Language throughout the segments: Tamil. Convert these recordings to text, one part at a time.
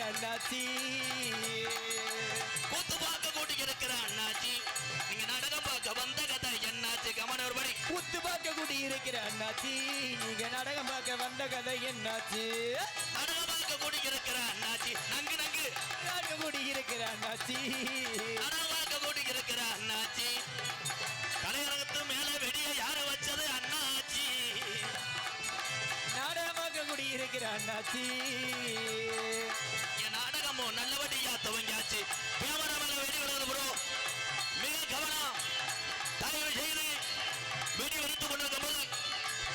அண்ணாச்சி, கூத்து பார்க்க கூட்டி இருக்கிற அண்ணாச்சி, நீங்க நாடகம் பார்க்க வந்த கதை என்னாச்சு? கமனர் படி. கூத்து பார்க்க கூட்டி இருக்கிற அண்ணாச்சி, நீங்க நாடகம் பார்க்க வந்த கதை என்னாச்சு? நாடகம் பார்க்க கூட்டி இருக்கிற அண்ணாச்சி, நங்கு நங்கு நாடகம் கூட்டி இருக்கிற அண்ணாச்சி, நாடகம் பார்க்க கூட்டி இருக்கிற அண்ணாச்சி, கலையரங்கத்து மேல வெடிய யாரு வச்சது அண்ணாச்சி? நாடகம் பார்க்க கூட்டி இருக்கிற அண்ணாச்சி, என் நாடகமும் நல்லபடியா துவங்கியாச்சு. கேமரா மேல வெடி விடுறது ப்ரோ, மிக கவனம். தயவு செய்து வெடி வெடித்துக் கொண்டிருக்கும் போது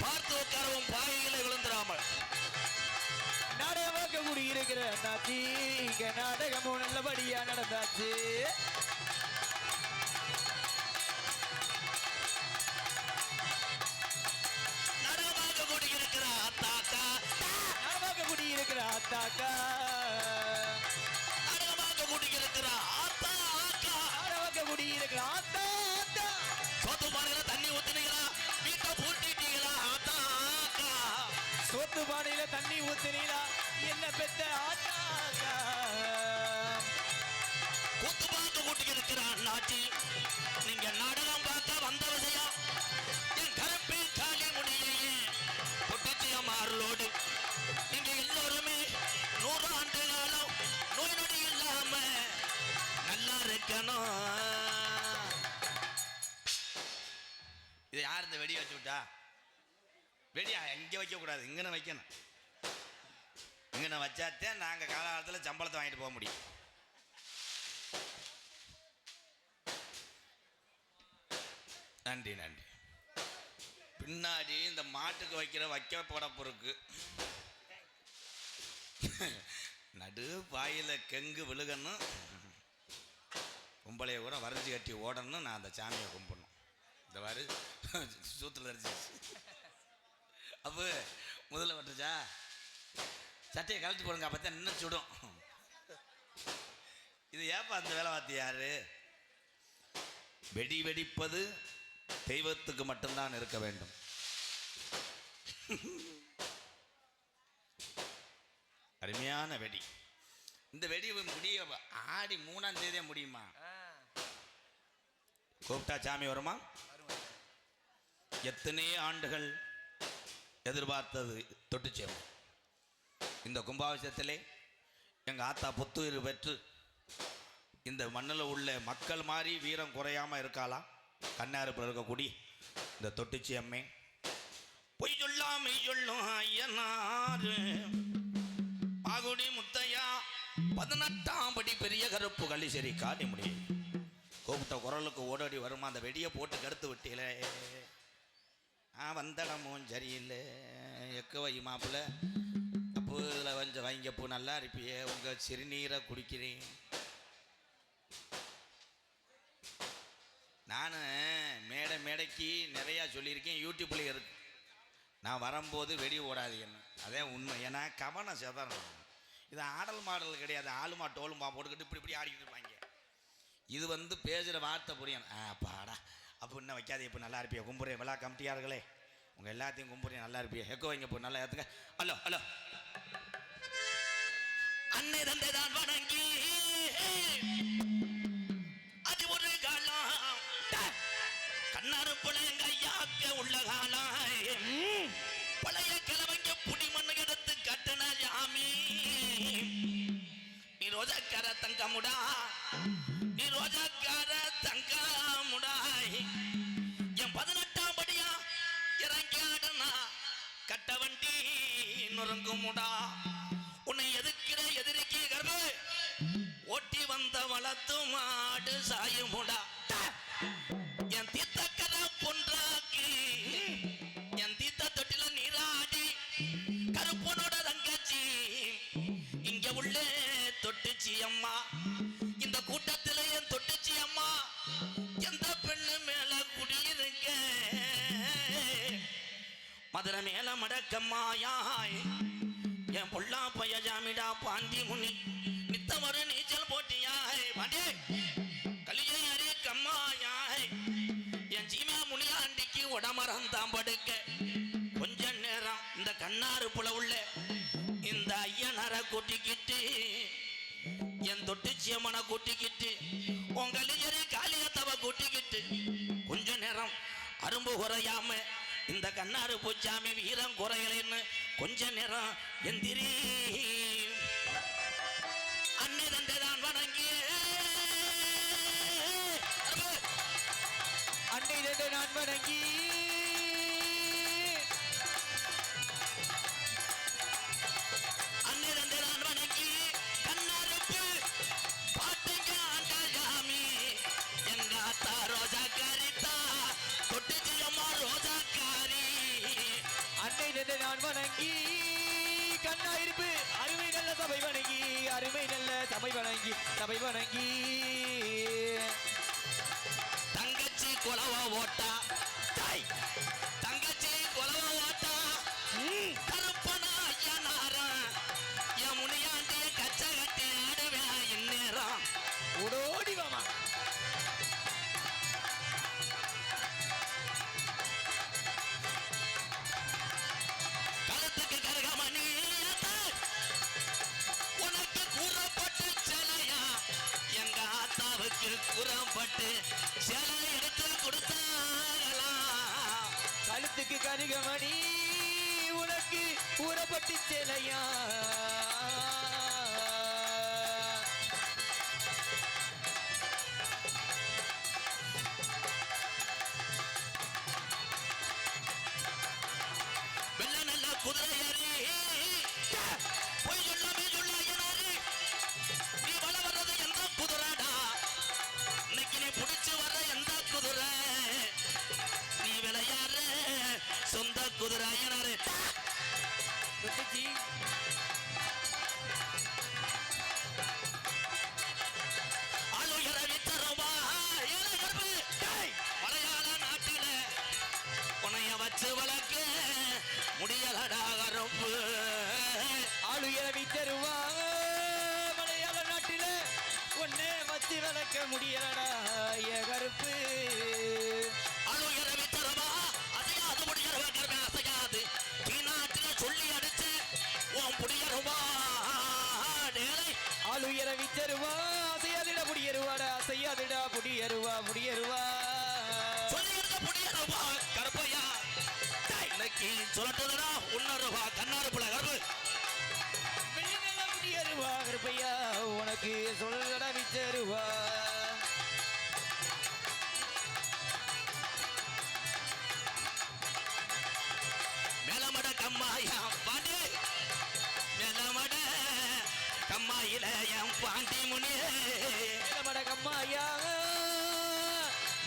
பார்த்து உட்காரவும், பாகைகளை விழுந்துடாமல். நாடகம் பார்க்க கூட்டி இருக்கிற அண்ணாச்சி, இங்க நாடகமும் நல்லபடியா நடந்தாச்சு. நாடகம் பார்க்க கூட்டி இருக்கிற அத்தாக்கா, நாடகம் பார்க்க கூட்டி இருக்கிற அத்தாக்கா, நாடகம் பார்க்க கூட்டி இருக்கிற அத்தா ஆக்கா, நாடகம் பார்க்க கூட்டி இருக்கிற அத்தா அத்தா, சோத்து பானையில தண்ணி ஊத்துனீங்களா? வீட்டை பூட்டிட்டீங்களா? அத்தா ஆக்கா, சோத்து பானையில தண்ணி ஊத்துனீங்களா? என்ன பெத்த ஆத்தாக்கா. கூத்து பார்க்க கூட்டி இருக்கிற அண்ணாச்சி, நீங்க நாடகம் பார்க்க வந்த விஷயம் என் கருப்பி காலி முடியையே பொட்டிச்சியமாறலோடு நீங்க எல்லோருமே 100 ஆண்டு காலம் நோய் நொடி இல்லாம நல்லா இருக்கணும். இது யார் இந்த வெடி வச்சு விட்டா? வெடியா எங்க வைக்க கூடாது, இங்கன வைக்கணும். இங்கன வச்சாத்தே நாங்க காலகாலத்தில் சம்பளத்தை வாங்கிட்டு போக முடியும். நன்றி நன்றி. பின்னாடி இந்த மாட்டுக்கு வைக்கிற வைக்கப்பட பொருக்கு நடு பாயில கெங்கு விழுகணும், கும்பலையை கூட வரைஞ்சி கட்டி ஓடணும். நான் அந்த சாமியை கும்பிடணும். இந்த மாதிரி சூத்துல தரிச்சு அப்போ முதல்ல வட்டுச்சா சட்டையை கழட்டி போடுங்க, அப்போ தான் இன்னும் சுடும். இது ஏப்பா அந்த வேலை பார்த்து யாரு? வெடி வெடிப்பது தெய்வத்துக்கு மட்டும்தான் இருக்க வேண்டும். அருமையான வெடி. இந்த வெடி முடிய ஆடி 3ஆம் தேதியே முடியுமா? கூப்பிட்டா சாமி வருமா? எத்தனை ஆண்டுகள் எதிர்பார்த்தது தொட்டுச்சேரும். இந்த கும்பாபிஷேகத்திலே எங்கள் ஆத்தா புத்துயிர் பெற்று இந்த மண்ணில் உள்ள மக்கள் மாதிரி வீரம் குறையாமல் இருக்காலாம். கண்ணாறுப்பில் இருக்கக்கூடிய இந்த தொட்டிச்சி அம்மே பொய் சொல்லாமை சொல்லும் ஐயனாரு பாகுடி முத்தையா 18ஆம் படி பெரிய கருப்பு கள்ளிசேரி காட்டி முடியும். கூப்பிட்ட குரலுக்கு ஓடோடி வருமா? அந்த வெடியை போட்டு கடுத்து விட்டீங்களே, வந்தடமும் சரியில்லை. எக்க வை மாப்பிள்ள, அப்போ இதில் கொஞ்சம் வைங்கப்போ நல்லா இருப்பியே, உங்கள் சிறுநீரை குடிக்கிறேன். நான் மேடைக்கு நிறையா சொல்லியிருக்கேன், யூடியூப்லேயே இருக்கு. நான் வரும்போது வெடி ஓடாதீங்கன்னு, அதே உண்மை. ஏன்னா கவனம் செதறணும். இது ஆடல் மாடல் கிடையாது, ஆளுமா டோலுமா போட்டுக்கிட்டு இப்படி இப்படி ஆடிக்கிட்டு இருப்பாங்க. இது வந்து பேசுகிற வார்த்தை புரியும். பாடா அப்போ இன்னும் வைக்காதே, இப்போ நல்லா இருப்பியா, கும்புறேன் விழா கமிட்டியார்களே, உங்கள் எல்லாத்தையும் கும்புறேன் நல்லா இருப்பியா, எக்கோ வைங்க இப்போ நல்லா ஏற்றுங்க. ஹலோ ஹலோ அன்னை தந்தை தான் வணங்கி அது ஒரு காலம் கண்ணாறு பிள்ளைங்க ஐயாக்க உள்ள காலம் பழைய கிழவங்க புடி மண்ணு எடுத்து கட்டுன ஜாமி. நீ ரோஜாக்கார தங்கமுடா, நீ ரோஜாக்கார தங்கமுடாய், என் 18ஆம் படியா இறங்கி ஆடுனா கட்ட வண்டி நொறுங்குமுடா. உன்னை எதிர்க்கிற எதிரிக்கு கர்ப்ப ஓட்டி வந்த வளர்த்து மாடு சாயுமுடா. என் தீர்த்தக்கர பொன்றாக்கி என் தீர்த்த தொட்டில நீராடி கருப்பனோட தங்கச்சி இங்க உள்ள தொட்டுச்சி அம்மா. இந்த கூட்டத்தில் என் தொட்டுச்சி அம்மா எந்த பெண்ணு மேல குடியிருக்க மதுரை மேல மடக்கம்மாயாய் என் பொல்லா பைய ஜாமிடா பாண்டி முனி நித்தமரு நீச்சல் போட்டியாய் பாண்டே கலியை அறி கம்மாயாய் என் ஜீமா முனியாண்டிக்கு உடமரம் தான் படுக்க கொஞ்ச நேரம் இந்த கண்ணாறு புல உள்ள இந்த ஐயனரை கூட்டிக்கிட்டு தொட்டுச்சியம்மனை கூட்டிக்கிட்டு உங்களிஜரி காளியத்தவ கூட்டிக்கிட்டு கொஞ்ச நேரம் அரும்பு குறையாம இந்த கண்ணாறு பூச்சாமி வீரம் குறையலன்னு கொஞ்ச நேரம் எந்திரி அன்னை தந்தை தான் வணங்கி அன்னை தந்தை நான் வணங்கி அன்னை தந்தை தான் வணங்கி கண்ணாருப்பு பாட்டுங்க ஆண்டாயாமி எங்க அத்தா ரோஜா காரித்தா தொட்டுச்சி அம்மா ரோஜா காரி அன்னை தந்தை நான் வணங்கி கண்ணா இருப்பு அருமை நல்ல சபை வணங்கி அருமை நல்ல சபை வணங்கி சபை வணங்கி தங்கச்சி கொலவ ஓட்டா தாய் தங்கச்சி கொலவ ஓட்டா கருப்பனா ஐயனாரா என் முனியாண்டிய கச்ச கட்டி ஆடுவேன் இந்நேரம் ஓடோடி வாமா கழுத்துக்கு கருகமணி உனக்கு கூறப்பட்டு சிலையா எங்க ஆத்தாவுக்கு கூறப்பட்டு சிலை எடுத்து கொடுத்தாங்களா கழுத்துக்கு கருகமணி உனக்கு கூறப்பட்டு சேலையா வெள்ள நல்ல குதிரையறி பொய் சொல்லாமே சொல்ல ஐயனாரு நீ வள வர்றது எந்த குதிரைடா இன்னைக்கு நீ பிடிச்சு வர்ற எந்த குதிரை நீ விளையாடுற சொந்த குதிரை ஐயனாரு தொட்டுச்சி ஆளுயர வித்தரவா ஏழகர்பு மலையாள நாட்டில உனைய வச்சு வளர்க்க முடியலடா கருப்பு ஆளுயர வித்தருவா மலையாள நாட்டில ஒன்னே வச்சு வளர்க்க முடியலடா ஏ கருப்பு ஆளுயர வித்தரவா அசையாது முடியறவா கருப்பை அசையாது நாட்டில சொல்லி அடிச்சு உன் புடியருவா ஆளுயர வித்தருவா அசையாதிட முடியருவாடா அசையாதிடா முடியருவா முடியருவா சொல்லி இருந்த புடியருவா கருப்பையா இன்னைக்கு சொல்லட்டுதுடா உன்னருவா கண்ணாறு புள்ள கருப்பு வெளிநல்ல முடியருவா கருப்பையா உனக்கு சொல்லடா வித்தருவா மேலமட கம்மாயா பாண்டி மேலமட கம்மாயில என் பாண்டி முனியே மேலமட கம்மாயா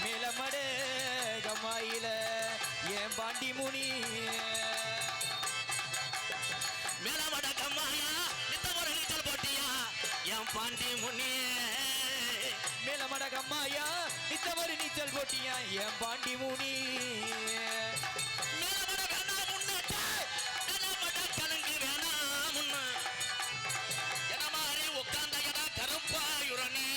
மேலமட கம்மாயில என் பாண்டி முனி மேலமட கம்மாயா நித்த ஒரு நீச்சல் போட்டியா என் பாண்டி முனியே மேலமட கம்மாயா நித்தவரு நீச்சல் போட்டியா என் பாண்டி முனி மேலமட வேணா முன்னே மேலமட கலங்கி வேணா முன்ன என மாதிரி உட்கார்ந்த எடா கருப்பாயுரணி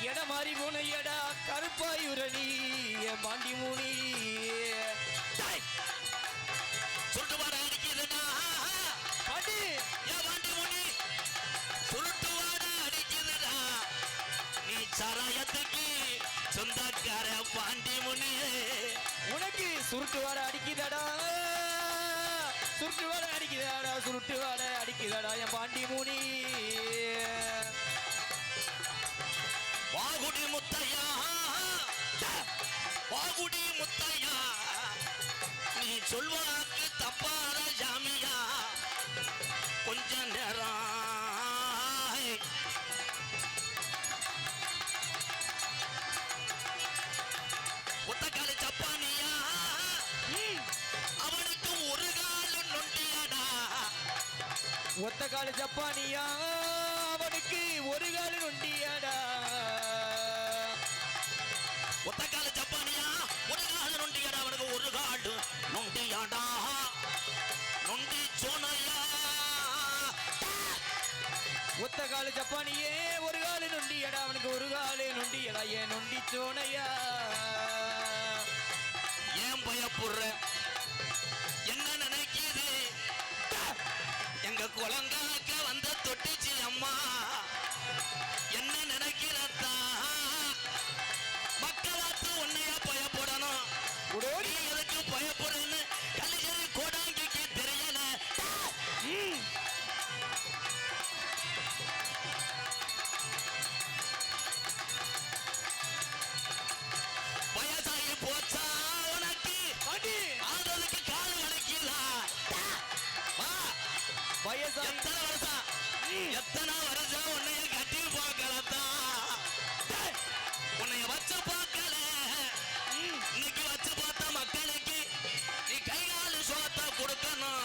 எட மாறி போன எடா கருப்பாயுரணி என் பாண்டி முனி சுட்டு வர அடிக்குதுடா பாண்டி ஏன் பாண்டி முனி சுருட்டு வாட அடிக்குதுடா நீ சராயத்துக்கு சொந்தக்கார பாண்டி முனியே உனக்கு சுருட்டு வாட அடிக்குதடா சுருட்டு வாட அடிக்குதாடா சுருட்டு வாட அடிக்குதாடா என் பாண்டி முனி வாகுடி முத்தையா வாகுடி முத்தையா நீ சொல்வாக்கு தப்பாத ஜாமியா கொஞ்ச நேரம் ஒத்தக்காலி சப்பானியா அவனுக்கு ஒரு கால் நொண்டியாடா ஒத்த கால ஜப்பானியா அவனுக்கு ஒரு கால நொண்டியாடா ஒத்தக்கால ஜப்பானியா ஒரு கால் நொண்டியாடா அவனுக்கு ஒரு கால் நொண்டியாடா நொண்டி சோனையா ஒத்த கால ஜப்பானியே ஒரு கால நொண்டியடா அவனுக்கு ஒரு கால நொண்டியடா ஏன் நொண்டி சோனையா ஏன் பயப்படுற என்ன நினைக்கிது எங்க குழந்தைக்கு வந்த தொட்டிச்சி அம்மா என்ன நினைக்கிறதா மக்களாத்து உன்னையா பயப்படணும் நீ எதுக்கு பயப்படுன்னு கல்லிசரி கோடாங்கிக்கு தெரியல வயசாகி போச்சா உனக்கு ஆதலுக்கு கால் வலிக்குதா வயசாகி எத்தனை வருஷம் உன்னைய கட்டி பார்க்கலத்தா உன்னைய வச்சு பார்க்கல இன்னைக்கு வச்சு பார்த்த மக்களுக்கு நீ கை காலு சோத்த கொடுக்கணும்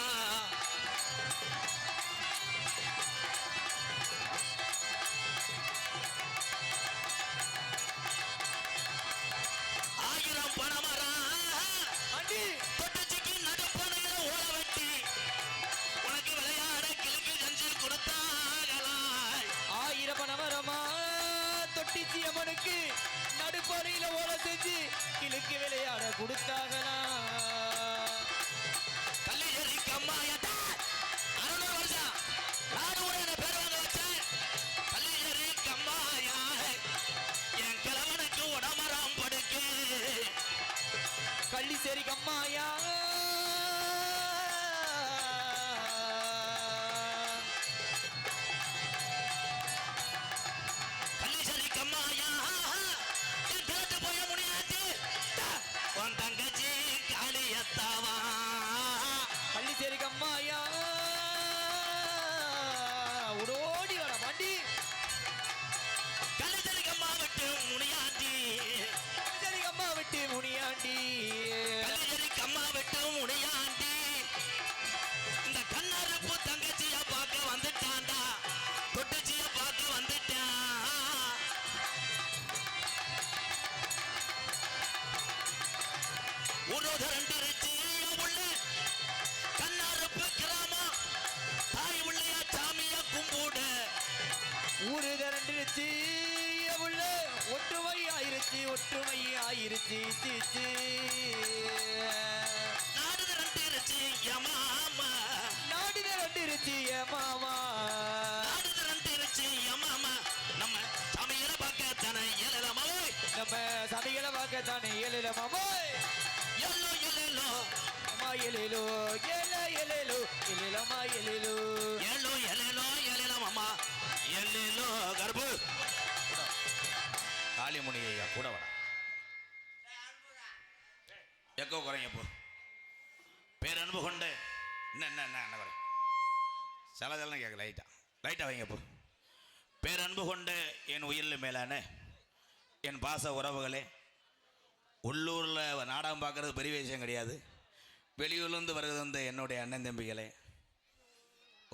ஆயிரம் பணமரா தொட்டச்சிக்கு நடுப்பணையில ஓட வெட்டி உனக்கு விளையாட கிழக்கு கஞ்சி கொடுத்தாகலாய் ஆயிரம் பணமரமா தொட்டிச்சி அம்மனுக்கு நடுப்பறையில ஓட செஞ்சு கிழக்கு விளையாட கொடுத்தாங்களா கல்லியரி கம்மாயத்தா 600 வருஷம் நாடு கூட என்ன பேர் வாங்க வச்சேன் கல்லியரி கம்மாயா என் கிழவனுக்கு உடமரம் படுக்கு கள்ளிசேரி கம்மாயா கல்லிசரி கம்மாயா என் கிழட்டு போய முடியாது உன் தங்கச்சி காளியத்தாவா கள்ளிசேரி கம்மாயா ஓடோடி வர வண்டி கல்லிசரி கம்மா விட்டு முனியாண்டி கள்ளிசேரி கம்மா விட்டு முனியாண்டி கல்லிசரி கம்மா விட்டு முனியாண்டி இந்த கண்ணாரப்பு தங்கச்சிய பார்க்க வந்துட்டான்டா தொட்டுச்சிய பார்க்க வந்துட்டான் ஒரு திரண்டிருச்சு உள்ள கண்ணாரப்பு கிராமம் தாய் உள்ளையா சாமிய கும்பிடு ஊரு திரண்டுருச்சு உள்ள ஒற்றுமை ஆயிருச்சு சீச்சு நாடு திரண்டிருச்சு யமாமா நாடு திரண்டுருச்சு மாமா நாடு திரண்டிருச்சு யமாமா நம்ம சமையல பார்க்க தானே ஏழலமாவே நம்ம சமைகளை பார்க்க தானே ஏழு மாமோய் எல்லோ எல்லோ அம்மா எழிலோ எழிலோ எழிலம்மா எழிலோ எல்லோ எல்லோ எழலமாமா எல்லோ கர்ப்பு காளிமுனி ஐயா கூட வர எக்கோ குறைங்க போ பேரன்பு கொண்டு என்ன வர சிலதெல்லாம் கேட்க லைட்டாக வைங்க போ பேரன்பு கொண்டு என் உயிரில் மேலான என் பாச உறவுகளே உள்ளூரில் நாடகம் பார்க்குறது பெரிய விஷயம் கிடையாது வெளியூர்லேருந்து வருகிறது வந்து என்னுடைய அண்ணன் தம்பிகளே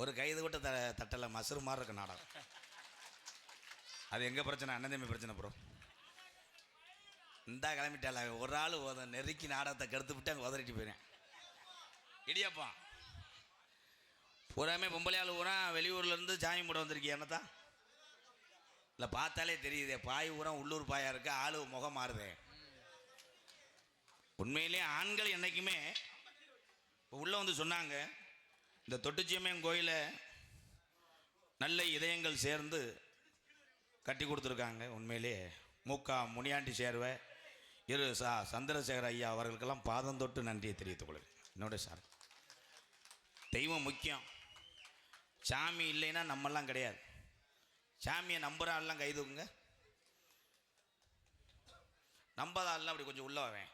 ஒரு கைது விட்டு தட்டலை மசுறு மாதிரி இருக்கு நாடகம் அது எங்கே பிரச்சனை அண்ணன் தம்பி பிரச்சனை ப்ரோ இந்தா கிளம்பிட்டால ஒரு ஆள் நெருக்கி நாடகத்தை கெடுத்து விட்டு அங்கே உதறிட்டு போயிடுறேன் இடியாப்பா பூராமே பொம்பளை ஆள் பூரா வெளியூர்லேருந்து சாமி மூட வந்திருக்கீங்க என்னத்தான் இல்லை பார்த்தாலே தெரியுதே பாய் பூரா உள்ளூர் பாயாக இருக்கு ஆளு முகம் மாறுதே உண்மையிலே ஆண்கள் என்றைக்குமே இப்போ உள்ளே வந்து சொன்னாங்க இந்த தொட்டுச்சியம்மன் கோயிலை நல்ல இதயங்கள் சேர்ந்து கட்டி கொடுத்துருக்காங்க உண்மையிலே மூக்கா முனியாண்டி சேர்வை சந்திரசேகர ஐயா அவர்களுக்கெல்லாம் பாதம் தொட்டு நன்றியை தெரிவித்துக் கொள்கிறேன் என்னோட சார் தெய்வம் முக்கியம் சாமி இல்லைன்னா நம்மெல்லாம் கிடையாது சாமியை நம்புகிற ஆள்லாம் கை தூக்குங்க நம்பாத ஆள்லாம் அப்படி கொஞ்சம் உள்ள வரேன்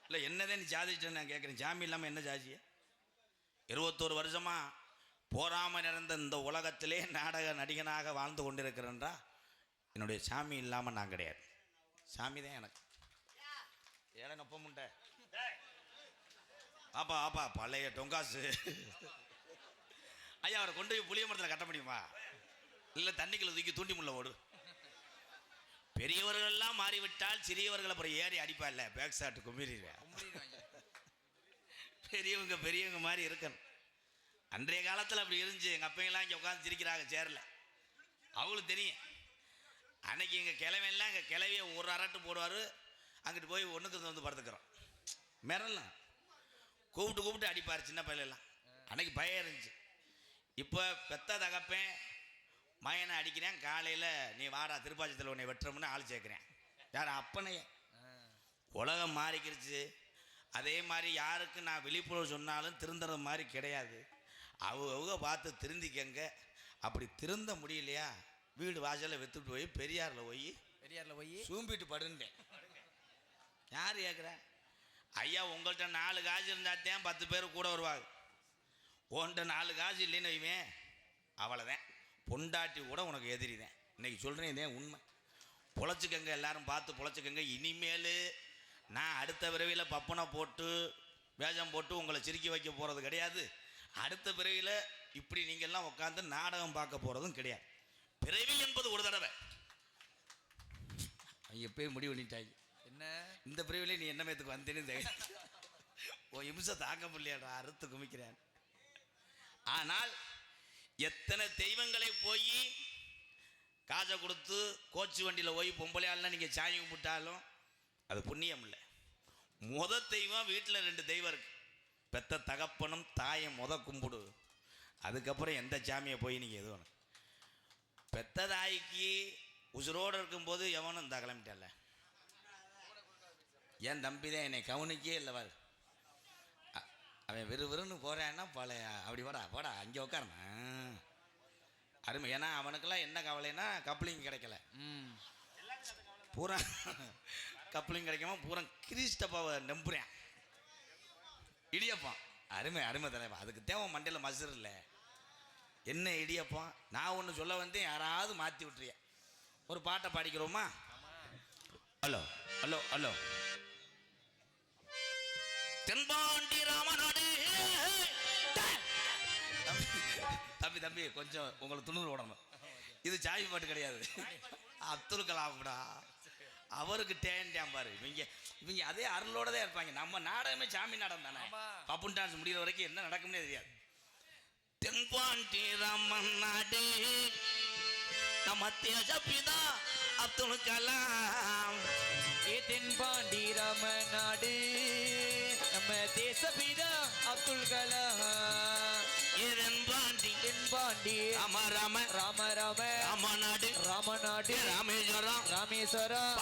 இல்லை என்னதே நீ சாதிச்சுன்னு நான் கேட்குறேன் சாமி இல்லாமல் என்ன சாதிச்சிய 21 வருஷமாக போராமல் நிறைந்த இந்த உலகத்திலே நாடக நடிகனாக வாழ்ந்து கொண்டிருக்கிறேன்றா என்னுடைய சாமி இல்லாமல் நான் கிடையாது சாமி தான் எனக்கு ஏழை நொப்ப முண்டை ஆப்பா பழைய டொங்காசு ஐயா அவரை கொண்டு போய் புளிய மரத்தில் கட்ட முடியுமா இல்லை தண்ணிக்குள்ள தூக்கி தூண்டி முள்ள ஓடு பெரியவர்கள்லாம் மாறிவிட்டால் சிறியவர்கள் அப்புறம் ஏறி அடிப்பா இல்லை பேக் ஷாட்டு கும்பிடுவேன் பெரியவங்க மாதிரி இருக்கணும் அன்றைய காலத்தில் அப்படி இருந்துச்சு எங்கள் அப்பையெல்லாம் இங்கே உட்காந்து சிரிக்கிறாங்க சேரில் அவங்களுக்கு தெரியும் அன்னைக்கு எங்கள் கிழமையெல்லாம் எங்கள் கிளவியை ஒரு அரட்டு போடுவார் அங்கிட்டு போய் ஒன்றுக்கு வந்து படுத்துக்கிறோம் மிரலாம் கூப்பிட்டு அடிப்பார் சின்ன பையலாம் அன்னைக்கு பயம் இருந்துச்சு இப்போ பெத்த தகப்பேன் மயனை அடிக்கிறேன். காலையில் நீ வாடா திருப்பாச்சத்தில் உன்னை வெட்டுறோம்னு ஆள் சேர்க்குறேன். யார் அப்பனையே. உலகம் மாறிக்கிருச்சு. அதே மாதிரி யாருக்கு நான் விழிப்புணர்வு சொன்னாலும் திருந்துறது மாதிரி கிடையாது. அவங்க பார்த்து திருந்திக்கங்க. அப்படி திருந்த முடியலையா வீடு வாசலில் விற்றுட்டு போய் பெரியாரில் போய் சூம்பிட்டு படுந்தேன். யார் கேட்குற? ஐயா உங்கள்கிட்ட 4 காசு இருந்தாத்தான் 10 பேர் கூட வருவாங்க. உன்கிட்ட 4 காசு இல்லைன்னு வைவேன், அவ்வளோதான். பொண்டாட்டி கூட உனக்கு எதிரிதான். இன்னைக்கு சொல்கிறேன், இதே உண்மை. பொழைச்சிக்கங்க, எல்லாரும் பார்த்து பொழைச்சிக்கங்க. இனிமேல் நான் அடுத்த பிறவியில் பப்பனை போட்டு வேஷம் போட்டு உங்களை சிரிக்க வைக்க போகிறது கிடையாது. அடுத்த பிறவியில் இப்படி நீங்கள்லாம் உட்காந்து நாடகம் பார்க்க போகிறதும் கிடையாது. பிறவி என்பது ஒரு தடவை. எப்பயும் முடிவு பண்ணிட்டாங்க. என்ன இந்த பிரிவில் நீ என்ன மேத்துக்கு வந்தேன்னு உன் இம்சை தாக்க முடியலடா, அறுத்து குமிக்கிறேன். ஆனால் எத்தனை தெய்வங்களை போய் காசை கொடுத்து கோச்சு வண்டியில் போய் பொம்பளையாலாம் நீங்கள் சாமி கும்பிட்டாலும் அது புண்ணியம் இல்லை. தெய்வம் வீட்டில் 2 தெய்வம் இருக்கு. பெத்த தகப்பனும் தாயை கும்பிடு. அதுக்கப்புறம் எந்த சாமியை போய் நீங்கள் எது வேணும். பெத்த தாய்க்கு உசுரோடு இருக்கும்போது எவனும் இந்த கிளம்பிட்டல. என் தம்பி தான் என்னை கவனிக்கே இல்லைவார். அவன் விறுவிறுன்னு போகிறான்னா பழைய அப்படி போடா அங்கே உட்காருமா அருமை. ஏன்னா அவனுக்கெல்லாம் என்ன கவலைன்னா கப்ளிங் கிடைக்கல. பூரா கப்ளிங் கிடைக்காம பூரா கிறிஸ்டப்பாவை நம்புறேன். இடியப்பான் அருமை தலைவா. அதுக்கு தேவை மண்டையில் மசுர் இல்லை. என்ன இடியப்பான்? நான் ஒன்று சொல்ல வந்து யாராவது மாற்றி விட்டுறிய. ஒரு பாட்டை பாடிக்கிறோமா? Hello hello hello. தென்பாண்டி ராமநாடு. தம்பி கொஞ்சம் உங்களுக்கு துணூறு ஓடணும். இது சாவி பாட்டு கிடையாது. அப்துல் கலாம்டா. அவருக்கு டேன் பாரு. இவங்க அதே அருளோட தான் இருப்பாங்க. நம்ம நாடகமே சாமி நாடகம் தானே. பப்புன் டான்ஸ் முடிகிற வரைக்கும் என்ன நடக்கும்னே தெரியாது. தென்பாண்டி ராமன் நாடு நம்ம தேசப்பிதா அப்துல் கலாம். தென்பாண்டி ராமன் நாடு நம்ம தேசப்பிதா அப்துல் கலாம். தென்பாண்டி ராமநாடு ராமேஸ்வரம்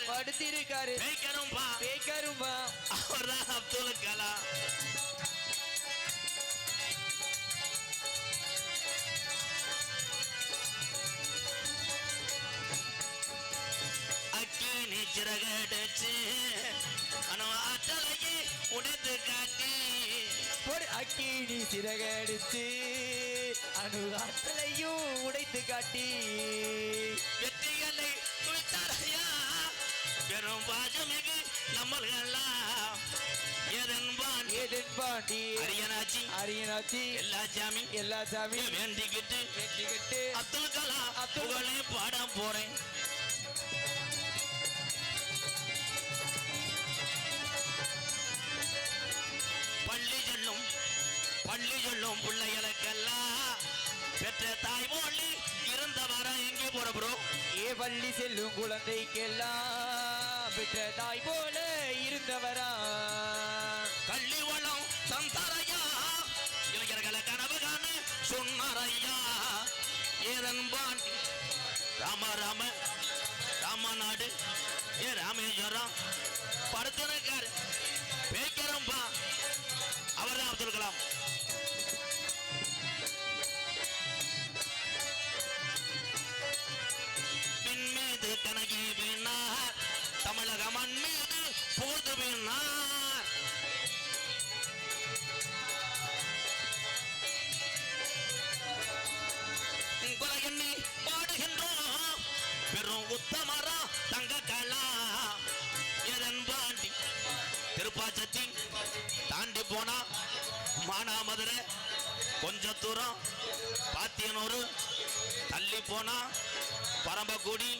படுத்திருக்காரு பேக்கரும்பா. அவர்தான் அப்துல் கலாம். அக்கினி சிறகடிச்சு ஆற்றலையே உடைத்து காட்டி. அக்கினி சிறகடிச்சு அணு ஆற்றலையும் உடைத்து காட்டி வெற்றிகளை குவித்தாரையா. பெரும் பாஜமிகு நம்மள்கெல்லாம் எதன்பாண்டி அரியனாச்சி எல்லா சாமி வேண்டிக்கிட்டு அப்துல் கலாம் புகழை பாட போறேன். பள்ளி சொல்லும் பிள்ளைகளுக்கெல்லாம் பெற்ற தாய் மொழி இருந்தவரா. எங்கே போற ப்ரோ? பள்ளி செல்லும் குழந்தைக்கெல்லாம் பெற்ற தாய் போல இருந்தவரா. கள்ளி வளம் தந்தாரையா, இளைஞர்களை கனவு காண சொன்னாரையா. ஏதன்பாண்டி ராமநாடு ராமேஸ்வரம் படுத்திருக்காரு பேக்கிறோம்பா. அவர்தான் அப்துல் கலாம். மீது கனகி வீணார், தமிழக மண் மீது போது வீணார். எண்ணி பாடுகின்றோம் பெரும் உத்தமரா தங்க கலா. எதன்பாண்டி திருப்பாச்சத்தி தாண்டி போனா மானாமதுரை கொஞ்ச தூரம் பாத்தியனூர் தள்ளி போனா பரம்பக்குடி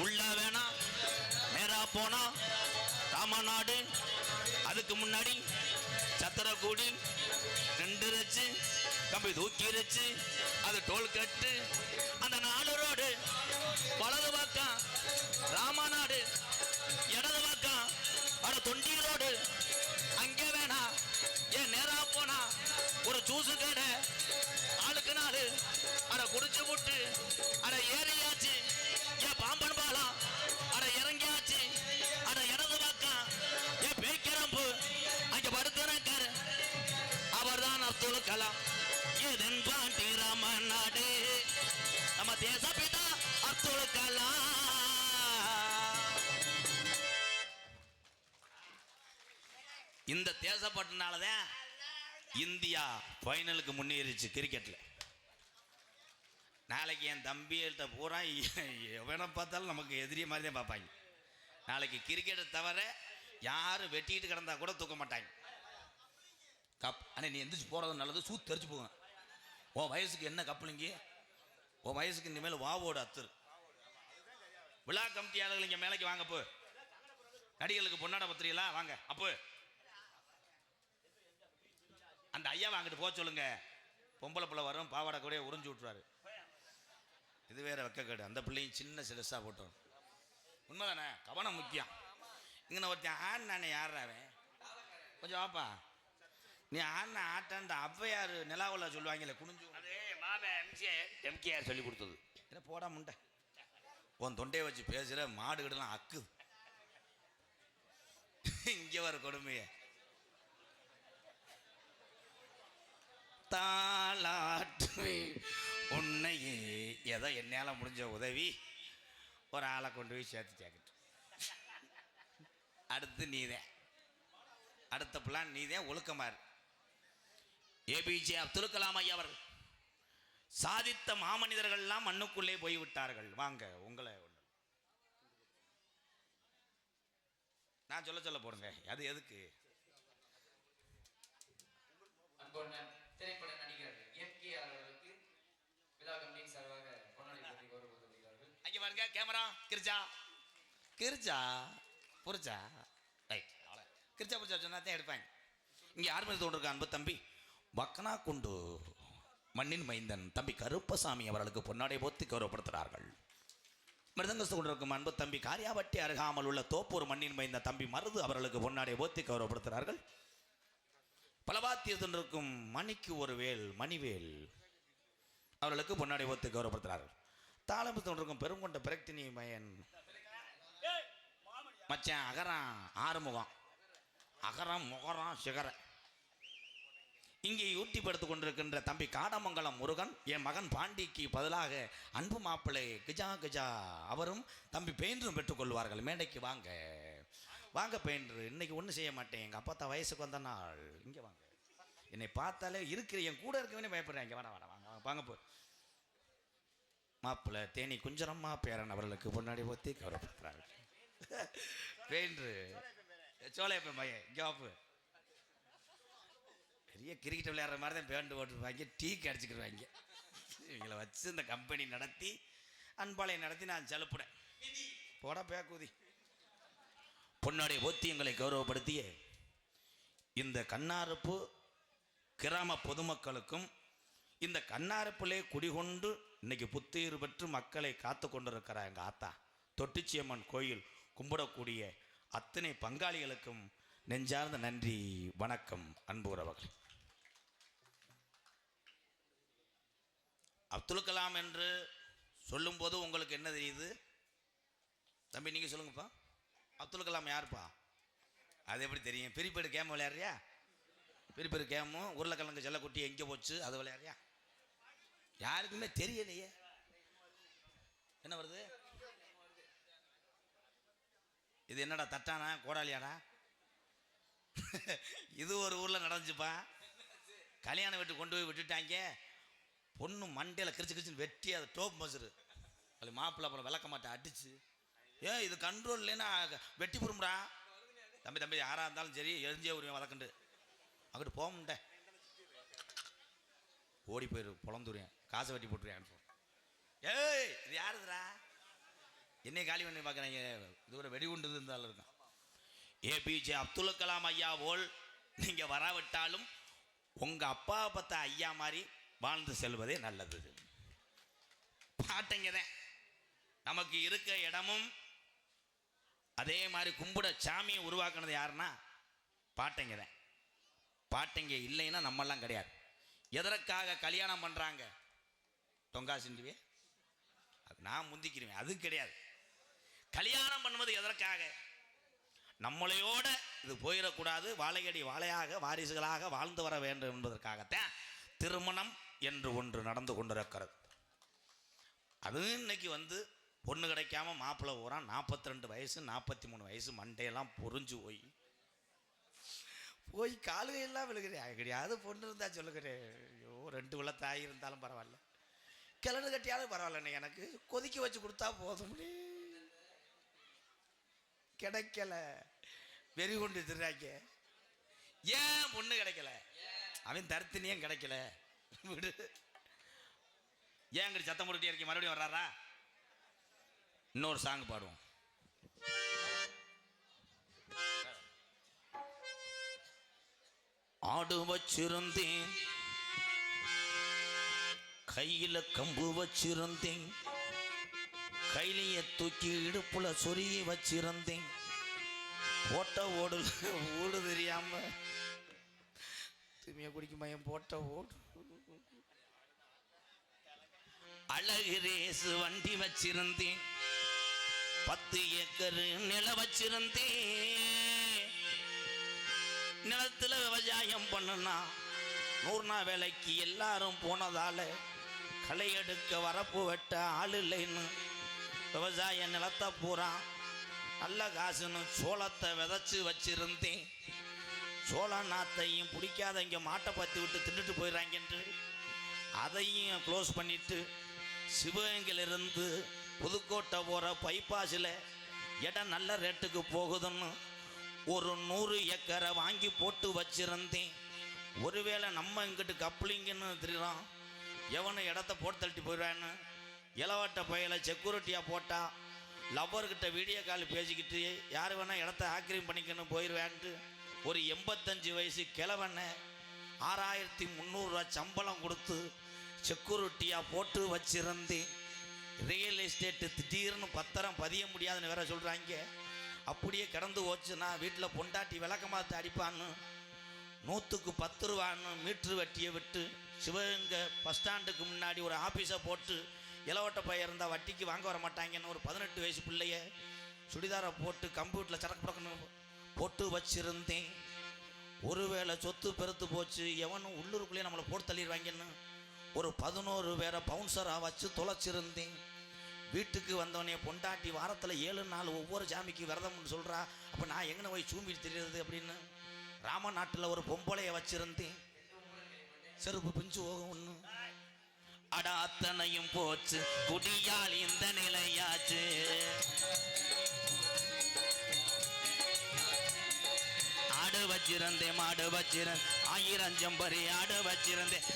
உள்ள வேணா நேரா போனா ராமநாடு. அதுக்கு முன்னாடி சத்திரக்குடி நின்றுச்சு கம்பி தூக்கிருச்சு. அது டோல்கட்டு. அந்த 4 ரோடு வலது பக்கம் ராமநாடு, இடது பக்கம் அட தொண்டி ரோடு. அங்கே வேணா ஏன் நேரா போனா ஒரு ஜூசு கடை ஆளுக்கு 4 அட குடிச்சு விட்டு அட ஏறியாச்சு ஏன் பாம்பன் பாலம் அட இறங்கியாச்சு அட இடது பக்கம் ஏன் பேய்க்கிறம்பு அங்க படுத்துனக்காரு அவர்தான் அப்துல் கலாம் இதன் பாண்டி ராமன் நாடு நம்ம தேசப்பிதா அப்துல் கலாம். இந்த தேசப்பட்டனாலதான் இந்தியா ஃபைனலுக்கு முன்னேறிச்சு கிரிக்கெட்ல. நாளைக்கு என் தம்பிகிட்ட பூரா எவனை பார்த்தாலும் நமக்கு எதிரியை மாதிரி தான் பார்ப்பாங்க. நாளைக்கு கிரிக்கெட்டை தவிர யாரும் வெட்டிட்டு கிடந்தா கூட தூக்க மாட்டாங்க. கப் ஆனால் நீ எந்திரிச்சு போகிறது நல்லது, சூத்து தெரிச்சு போங்க. உன் வயசுக்கு என்ன கப்பலிங்க, உன் வயசுக்கு இனிமேல் வாவோட அத்துரு. விழா கமிட்டியாளர்கள் இங்கே மேலைக்கு வாங்க. போ நடிகளுக்கு பொன்னாட பத்திரிகளா வாங்க. அப்போ அந்த ஐயா வாங்கிட்டு போக சொல்லுங்க. பொம்பளை பிள்ளை வரும், பாவாடை கூட உறிஞ்சு விட்டுருவாரு. இது வேற வெக்கக்கேடு. அந்த பிள்ளையும் சின்ன சிறுசா போட்டோம். உண்மைதானே? கவனம் முக்கியம். இங்கே ஒருத்தன் ஆண் நானே யாராவன் கொஞ்சம் வாப்பா. நீ ஆண்ணா ஆட்டான்ட்டு ஔவையார் நிலாவில் சொல்லுவாங்கல்ல குனிஞ்சு. அதே மாமன் எம்கேஆர் சொல்லி கொடுத்தது. என்ன போடா முண்டை, உன் தொண்டையை வச்சு பேசுகிற மாடுகிட்டலாம் அக்குது. இங்கே வர கொடுமைய தாளாற்று உன்னையே ஏதோ என்னால் முடிஞ்ச உதவி ஒரு ஆளை கொண்டு போய் சேர்த்து சேர்க்கட்டு. அடுத்து நீதேன், அடுத்த பிளான் நீதேன். ஒழுக்கமாறு ஏபிஜே அப்துல் கலாம் ஐயா அவர்கள் சாதித்த மாமனிதர்கள் எல்லாம் மண்ணுக்குள்ளே போய்விட்டார்கள். வாங்க உங்களை நான் சொல்ல போடுங்க. அது எதுக்கு? திரைப்பட நடிகர் எம்கேஆர் அவர்களுக்கு விழா கமிட்டியின் சார்பாக பொன்னாடை போட்டி கௌரவப்படுத்துகிறார்கள். அங்கே பாருங்க கேமரா. கிரிச்சா கிரிச்சா புரிச்சா ரைட். கிரிச்சா புரிச்சா சொன்னா தான் எடுப்பாங்க. இங்கே யார் மேலே தோன்றிருக்க அன்பு தம்பி வக்கனா குண்டு மண்ணின் மைந்தன் தம்பி கருப்பசாமி அவர்களுக்கு பொன்னாடை போத்தி கௌரவப்படுத்துகிறார்கள். மிருதங்கஸ்து கொண்டிருக்கும் அன்பு தம்பி காரியாவட்டி அருகாமல் உள்ள தோப்பூர் மண்ணின் மைந்த தம்பி மருது அவர்களுக்கு பொன்னாடை போத்தி கௌரவப்படுத்துகிறார்கள். பலவாத்தியத்தில் இருக்கும் மணிக்கு ஒரு வேல் மணிவேல் அவர்களுக்கு பொன்னாடை போத்தி கௌரவப்படுத்துகிறார்கள். தாளம்பு தோன்றிருக்கும் பெருங்கொண்ட பிரக்தினி மயன் மச்சான் அகரம் ஆறுமுகம் அகரம் முகரம் சிகர இங்கே ஊட்டி படுத்து கொண்டிருக்கின்ற தம்பி காடமங்கலம் முருகன் என் மகன் பாண்டிக்கு பதிலாக அன்பு மாப்பிள்ளை கிஜா கிஜா அவரும் தம்பி பெயின்றும் பெற்றுக்கொள்வார்கள். மேடைக்கு வாங்க வாங்க பெயின்று. இன்னைக்கு ஒன்றும் செய்ய மாட்டேன், எங்கள் அப்பா தான் வயசுக்கு வந்த நாள். இங்கே வாங்க. என்னை பார்த்தாலே இருக்கிற என் கூட இருக்கவே பயப்படுறேன். இங்கே வாடா வாடா வாங்க வாங்க போ. மாப்பிள்ளை தேனி குஞ்சரம்மா பேரன் அவர்களுக்கு பொன்னாடி போத்தி கௌரவப்படுத்துறார்கள். பெயின்று சோலையப்ப மையன் இங்கே வாப்பு. பெரிய கிரிக்கெட் விளையாடுற மாதிரி தான் பேண்டு போட்டுருவாங்க, டீக்கு அடிச்சுக்கிடுவாங்க. இவங்களை வச்சு இந்த கம்பெனி நடத்தி அன்பாளையம் நடத்தி நான் செலுப்புனேன். போடா பேக்கூதி. பொன்னாடை போத்தி எங்களை கௌரவப்படுத்திய இந்த கண்ணாரப்பு கிராம பொதுமக்களுக்கும் இந்த கண்ணாரப்பிலே குடிகொண்டு இன்னைக்கு புத்துயிர் பெற்று மக்களை காத்து கொண்டிருக்கிற எங்கள் ஆத்தா தொட்டிச்சியம்மன் கோயில் கும்பிடக்கூடிய அத்தனை பங்காளிகளுக்கும் நெஞ்சார்ந்த நன்றி வணக்கம். அன்பு உறவுகள், அப்துல் கலாம் என்று சொல்லும்போது உங்களுக்கு என்ன தெரியுது தம்பி? நீங்கள் சொல்லுங்கப்பா. அப்துல் கலாம் யாருப்பா? அது எப்படி தெரியும்? பெரிய கேம் விளையாடுறியா? பெரிய கேமும் உருளைக்கிழங்கு செல்லக்குட்டி எங்கே போச்சு அது விளையாடுறியா? யாருக்குமே தெரியலையே. என்ன வருது? இது என்னடா தட்டானா கோடாலியாடா? இது ஒரு ஊரில் நடந்துச்சுப்பா. கல்யாணம் வீட்டு கொண்டு போய் விட்டுட்டாங்க. பொண்ணு மண்டையில் கிரிச்சுன்னு வெட்டி அது டோப் மசுரு அது மாப்பிள்ளை அப்புறம் விளக்க மாட்டேன் அடிச்சு. இது கண்ட்ரோல் இல்லைன்னா வெட்டி போடும்டா. தம்பி யாராக இருந்தாலும் சரி எரிஞ்சே உரிமை வளர்க்கண்டு அங்கிட்டு போக முடிய ஓடி போயிரு பொழந்துருவேன், காசை வெட்டி போட்டுருவேன் அனுப்பும். இது யாருதுரா? என்னை காலி பண்ணி பார்க்குறாங்க. இது ஒரு வெடிகுண்டு இருந்தாலும் இருக்கும். ஏபிஜே அப்துல் கலாம் ஐயா போல் நீங்கள் வராவிட்டாலும் உங்கள் அப்பாவை பார்த்தா ஐயா மாதிரி வாழ்ந்து செல்வதே நல்லது. பாட்டைங்க தான் நமக்கு இருக்க இடமும் அதே மாதிரி கும்பிட சாமியை உருவாக்குனது யாருன்னா பாட்டைங்க தான். பாட்டைங்க இல்லைன்னா நம்மெல்லாம் கிடையாது. எதற்காக கல்யாணம் பண்ணுறாங்க? தொங்கா சிண்டுவே அது நான் முந்திக்கிறேன். அது கிடையாது. கல்யாணம் பண்ணுவது எதற்காக? நம்மளையோட இது போயிடக்கூடாது, வாழையடி வாழையாக வாரிசுகளாக வாழ்ந்து வர வேண்டும் என்பதற்காகத்தான் திருமணம் என்று ஒன்று நடந்து கொண்டிருக்கிறது. அதுவும் இன்னைக்கு பொண்ணு கிடைக்காம மாப்பிள்ளை போகிறான். 42 வயசு 43 வயசு மண்டையெல்லாம் பொறிஞ்சு போய் காலுகையெல்லாம் விழுகிறேன். கிடையாது பொண்ணு இருந்தா சொல்லுகிறேன். ஐயோ 2 உள்ள தாய் இருந்தாலும் பரவாயில்ல, கிளறு கட்டியாலும் பரவாயில்ல, எனக்கு கொதிக்க வச்சு கொடுத்தா போதும். கிடைக்கல, வெறி கொண்டு திராக்க. ஏன் பொண்ணு கிடைக்கல? அவன் தருத்தினியும் கிடைக்கல. விடு. ஏன் சத்தம் போட்டுட்டே இருக்க? மறுபடியும் வர்றாரா? இன்னொரு சாங் பாடுவோம். ஆடு வச்சிருந்தேன், கையில கம்பு வச்சிருந்தேன், கையிலைய தூக்கி இடுப்புல சொருகி வச்சிருந்தேன். போட்ட ஓடு தெரியாம துமிய குடிக்கும் பையன் போட்ட ஓடு. அழகு ரேசு வண்டி வச்சிருந்தேன், 10 ஏக்கர் நில வச்சிருந்தேன். நிலத்துல விவசாயம் பண்ணுனா 100 நாள் வேலைக்கு எல்லாரும் போனதால களை எடுக்க வரப்பு வெட்ட ஆள் இல்லைன்னு விவசாய நிலத்தை பூரா நல்ல காசுன்னு சோளத்தை விதைச்சு வச்சிருந்தேன். சோள நாத்தையும் பிடிக்காத இங்கே மாட்டை பற்றி விட்டு தின்னுட்டு போயிடறாங்கன்று அதையும் க்ளோஸ் பண்ணிட்டு சிவகங்கையிலிருந்து புதுக்கோட்டை போகிற பைபாஸில் இடம் நல்ல ரேட்டுக்கு போகுதுன்னு ஒரு 100 ஏக்கரை வாங்கி போட்டு வச்சிருந்தேன். ஒருவேளை நம்ம இங்கிட்டு கப்ளிங்கன்னு தெரியும், எவனும் இடத்த போட்டு தள்ளிட்டு போயிடுவான்னு இளவட்ட பையில செக்யூரிட்டியாக போட்டால் லவ்வர்கிட்ட வீடியோ கால் பேசிக்கிட்டு யார் வேணால் இடத்த ஆக்கிரமிப்பு பண்ணிக்கணும் போயிடுவேன்ட்டு ஒரு 85 வயசு கிழவனை 6300 ரூபா சம்பளம் கொடுத்து செக்யூரிட்டியாக போட்டு வச்சிருந்தேன். ரியல் எஸ்டேட்டு திடீர்னு பத்திரம் பதிய முடியாதுன்னு வேற சொல்கிறாங்க. அப்படியே கிடந்து போச்சுன்னா வீட்டில் பொண்டாட்டி விளக்கமாத்த அடிப்பான்னு 100க்கு 10 ரூபான்னு மீட்ரு வட்டியை விட்டு சிவகங்கை பஸ் ஸ்டாண்டுக்கு முன்னாடி ஒரு ஆஃபீஸை போட்டு இளவட்ட பையன் இருந்தால் வட்டிக்கு வாங்க வர மாட்டாங்கன்னு ஒரு 18 வயசு பிள்ளைய சுடிதாரை போட்டு கம்ப்யூட்டரில் சடக்கு படக்கணும் போட்டு வச்சிருந்தேன். ஒருவேளை சொத்து பெருத்து போச்சு, எவனும் உள்ளூருக்குள்ளேயே நம்மளை போட்டு தள்ளிடுவாங்கன்னு ஒரு 11 பேரை பவுன்சராக வச்சு தொலைச்சிருந்தேன். வீட்டுக்கு வந்தவனே பொண்டாட்டி வாரத்தில் 7 நாள் ஒவ்வொரு சாமிக்கு விரதம்னு சொல்கிறா. அப்போ நான் எங்கே போய் சூம்பி தெரியுது அப்படின்னு ராமநாட்டில் ஒரு பொம்பளையை வச்சிருந்தேன். செருப்பு பிஞ்சு போகும் ஒன்று. அட அத்தனையும் போச்சு, குடியால் இந்த நிலையாச்சு. ஆடு வச்சிருந்தேன், மாடு வச்சிருந்தேன், 1000 ஜம்பரி ஆடு வச்சிருந்தேன்.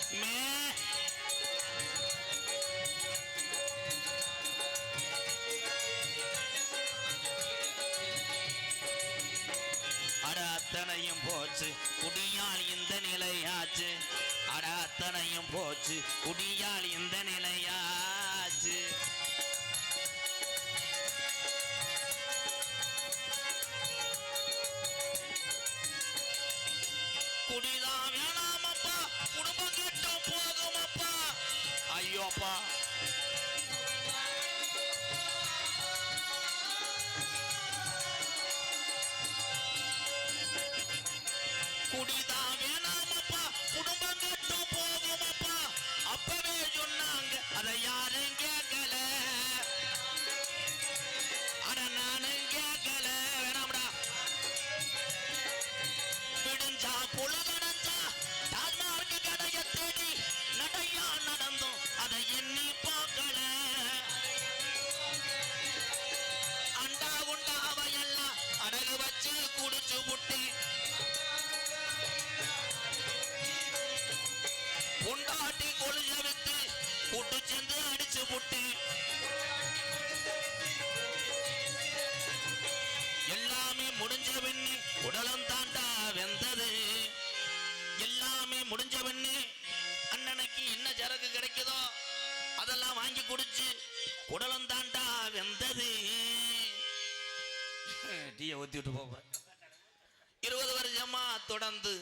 அட அத்தனையும் போச்சு, குடியால் இந்த நிலையாச்சு. அட அத்தனையும் போச்சு, குடியால் இந்த நிலையாச்சு. குடிதான் வேணாமப்பா, குடும்பம் கெட்டும் போகுமப்பா. ஐயோப்பா, குடிதான் வேணாமப்பா, குடும்பம் கெட்டும் போகுமப்பா. அப்பவே சொன்னாங்க, அதை யாரும் கேட்கல. அட நானும் கேட்கல. வேணாம்டா. விடுஞ்சா புலகடஞ்சா தாஜ்மஹாலுக்கு கடைய தேடி நடையா நடந்தோம், அதை எண்ணி பார்க்கல. அண்டா குண்டாவையெல்லாம் அடகு வச்சு குடிச்சு புட்டி பொண்டாட்டி கொழுஜ வித்து கூட்டு சேர்ந்து அடிச்சு புட்டி எல்லாமே முடிஞ்ச பின்னி உடலம் தாண்டா வெந்தது. எல்லாமே முடிஞ்ச பின்னி அண்ணனுக்கு என்ன சரக்கு கிடைக்குதோ அதெல்லாம் வாங்கி குடிச்சு உடலம் தாண்டா வெந்தது. டீயை ஊத்தி விட்டு போறேன். 20 வருஷமா தொடர்ந்து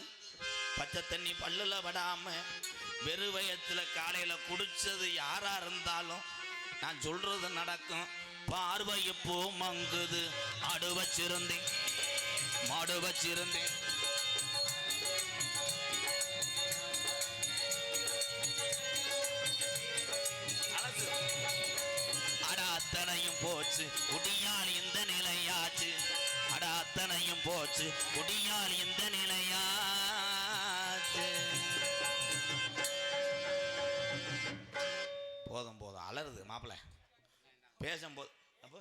பச்சை தண்ணி பல்லுல படாம வெறு வயத்துல காலையில குடிச்சது யாரா இருந்தாலும் நான் சொல்றது நடக்கும். பார்வை எப்போ மங்குது, ஆடு வச்சிருந்தேன் மாடு வச்சிருந்தேன். அட அத்தனையும் போச்சு குடியால் இந்த நிலையாச்சு. அட அத்தனையும் போச்சு குடியால் இந்த நிலையாச்சு. போதும் போதும் அலறுது மாப்பிள்ளை பேசும்போது. அப்போ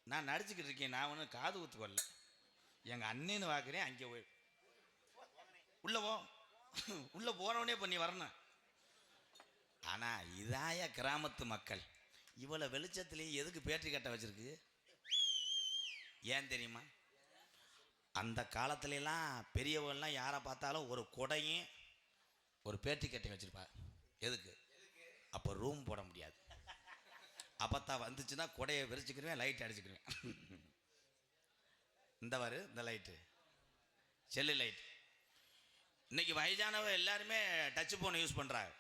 நான் நடிச்சுக்கிட்டு இருக்கேன், நான் ஒன்றும் காது ஊத்து வரல. எங்கள் அண்ணன்னு பார்க்குறேன், அங்கே போய் உள்ள போ உள்ள போனவனே பண்ணி வரணும். ஆனால் இதாய கிராமத்து மக்கள் இவ்வளோ வெளிச்சத்துலேயே எதுக்கு பேட்டரி கட்ட வச்சிருக்கு ஏன் தெரியுமா? அந்த காலத்துலலாம் பெரியவங்கள்லாம் யாரை பார்த்தாலும் ஒரு கொடையும் ஒரு பேட்டரி கட்டையும் வச்சுருப்பா. எதுக்கு? அப்போ ரூம் போட முடியாது. அப்பத்தான் வந்துச்சுன்னா கொடையை விரிச்சுக்கிடுவேன், லைட் அடிச்சுக்கிடுவேன். இந்த வாரு இந்த லைட்டு செல்லு லைட். இன்னைக்கு வயசானவ எல்லாருமே டச் ஃபோன் யூஸ் பண்ணுறாங்க.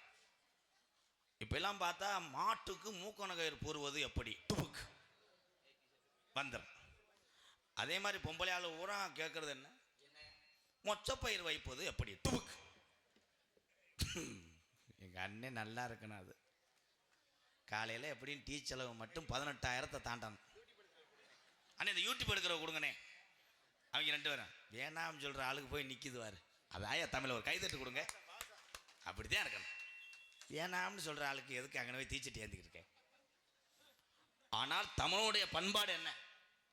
இப்பெல்லாம் பார்த்தா மாட்டுக்கு மூக்கண கயிறு போடுவது எப்படி துபுக்கு வந்துடும். அதே மாதிரி பொம்பளை ஆள் ஊரா கேட்கறது என்ன, மொச்சப்பயிர் வைப்பது எப்படி துபுக்கு. எங்கள் அண்ணன் நல்லா இருக்கணும். அது காலையில் எப்படின்னு டீ செலவு மட்டும் 18,000 தாண்டணும். அண்ணே இந்த யூடியூப் எடுக்கிற கொடுங்கண்ணே. அவங்க 2 பேரும் வேணாம்னு சொல்கிற ஆளுக்கு போய் நிற்கிதுவார். அதாய தமிழ் ஒரு கைதட்டு கொடுங்க. அப்படி தான் இருக்கணும். வேணாம்னு சொல்கிற ஆளுக்கு எதுக்கு அங்கே போய் தீச்சட்டி ஏந்திக்கிட்டு இருக்கேன். ஆனால் தமிழுடைய பண்பாடு என்ன,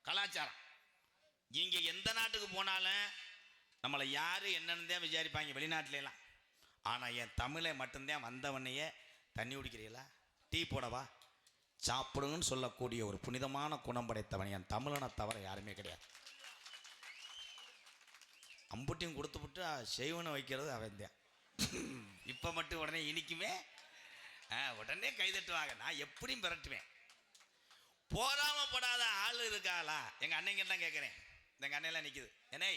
கலாச்சாரம். இங்கே எந்த நாட்டுக்கு போனாலும் நம்மளை யார் என்னன்னு தான் விசாரிப்பாங்க வெளிநாட்டிலலாம். ஆனால் என் தமிழை மட்டும்தான் வந்தவனையே தண்ணி குடிக்கிறீங்களா, டீ போடவா, சாப்பிடுங்கன்னு சொல்லக்கூடிய ஒரு புனிதமான குணம் படைத்தவன் என் தமிழனை தவிர யாருமே கிடையாது. அம்புட்டியும் கொடுத்துவிட்டு செய்வனை வைக்கிறது அவன் தான். இப்போ மட்டும் உடனே இனிக்குமே, உடனே கைதட்டுவாங்க. நான் எப்படியும் விரட்டுவேன். போராமப்படாத ஆள் இருக்காளா? எங்கள் அண்ணங்க தான் கேட்குறேன். எங்கள் அண்ணெல்லாம் நிற்கிது. என்னை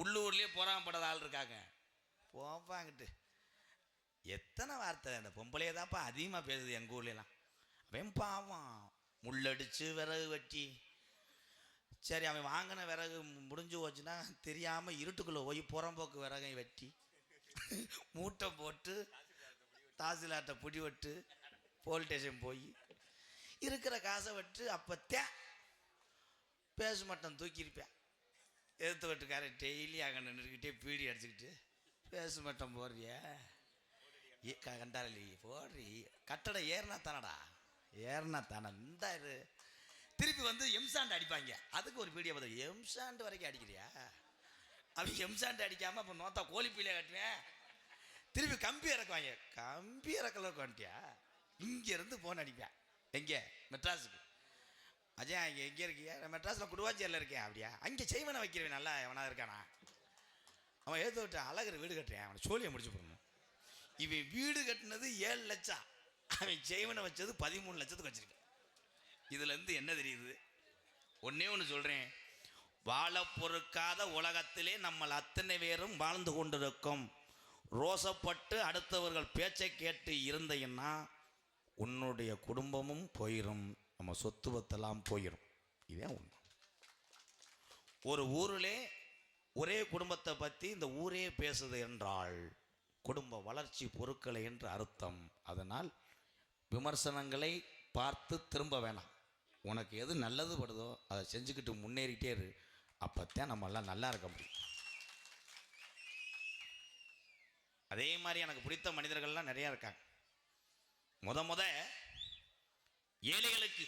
உள்ளூர்லேயே போராமப்படாத ஆள் இருக்காங்க. போப்பாங்கிட்டு எத்தனை வார்த்தை அந்த பொம்பளையே தான்ப்பா அதிகமாக பேசுது எங்கள் ஊர்லாம். அவன் பாவம் முள்ளடிச்சு விறகு வெட்டி, சரி அவன் வாங்கின விறகு முடிஞ்சு போச்சுன்னா தெரியாமல் இருட்டுக்குள்ளே போய் புறம்போக்கு விறகை வெட்டி மூட்டை போட்டு தாசிலாட்டை பிடி வெட்டு போலீஸ் ஸ்டேஷன் போய் இருக்கிற காசை வெட்டு அப்போத்தான் பேச மாட்டோம் தூக்கியிருப்பேன். எதிர்த்து வெட்டுக்காரன் டெய்லி அங்கே நின்றுக்கிட்டே பீடி அடிச்சுக்கிட்டு பேச மாட்டோம் போடுறியா கண்டாரலி போடுறி கட்டடை ஏறினா தானடா ஏறினா தானே இந்த திருப்பி வந்து எம்சாண்டு அடிப்பாங்க. அதுக்கு ஒரு பீடியை பார்த்து எம்சாண்டு வரைக்கும் அடிக்கிறியா? அவங்க எம்சாண்டு அடிக்காமல் அப்போ நோத்தா கோழி பீலியை கட்டுவேன். திருப்பி கம்பி இறக்குவாங்க. கம்பி இறக்கலக்கு வந்துட்டியா? இங்கேருந்து ஃபோன் அடிப்பேன். எங்கே? மெட்ராஸுக்கு. அஜய் அங்கே எங்கே இருக்கியா? நான் மெட்ராஸில் குடுவாச்சேரியில் இருக்கேன். அப்படியா? அங்கே செய்வனை வைக்கிறவன் நல்லா எவனா இருக்கானா? அவன் எழுத்து விட்டு அழகர் வீடு கட்டுறேன். அவனை சோழியை முடிச்சு போடணும். இவன் வீடு கட்டினது 7 லட்சம், அவன் செய்வனை வச்சது 13 லட்சத்துக்கு வச்சிருக்கேன். இதுலேருந்து என்ன தெரியுது? ஒன்றே ஒன்று சொல்கிறேன், வாழ பொறுக்காத உலகத்திலே நம்ம அத்தனை பேரும் வாழ்ந்து கொண்டிருக்கும். ரோசப்பட்டு அடுத்தவர்கள் பேச்சை கேட்டு இருந்தீங்கன்னா உன்னுடைய குடும்பமும் போயிடும், நம்ம சொத்து பத்தெல்லாம் போயிடும். இதே உண்மை. ஒரு ஊரிலே ஒரே குடும்பத்தை பற்றி இந்த ஊரே பேசுது என்றால் குடும்ப வளர்ச்சி பொருட்களை என்று அர்த்தம். அதனால் விமர்சனங்களை பார்த்து திரும்ப வேணாம். உனக்கு எது நல்லது படுதோ அதை செஞ்சுக்கிட்டு முன்னேறிட்டே இரு. அப்போத்தான் நம்மெல்லாம் நல்லா இருக்க முடியும். அதே மாதிரி எனக்கு பிடித்த மனிதர்கள்லாம் நிறையா இருக்காங்க. முத ஏழைகளுக்கு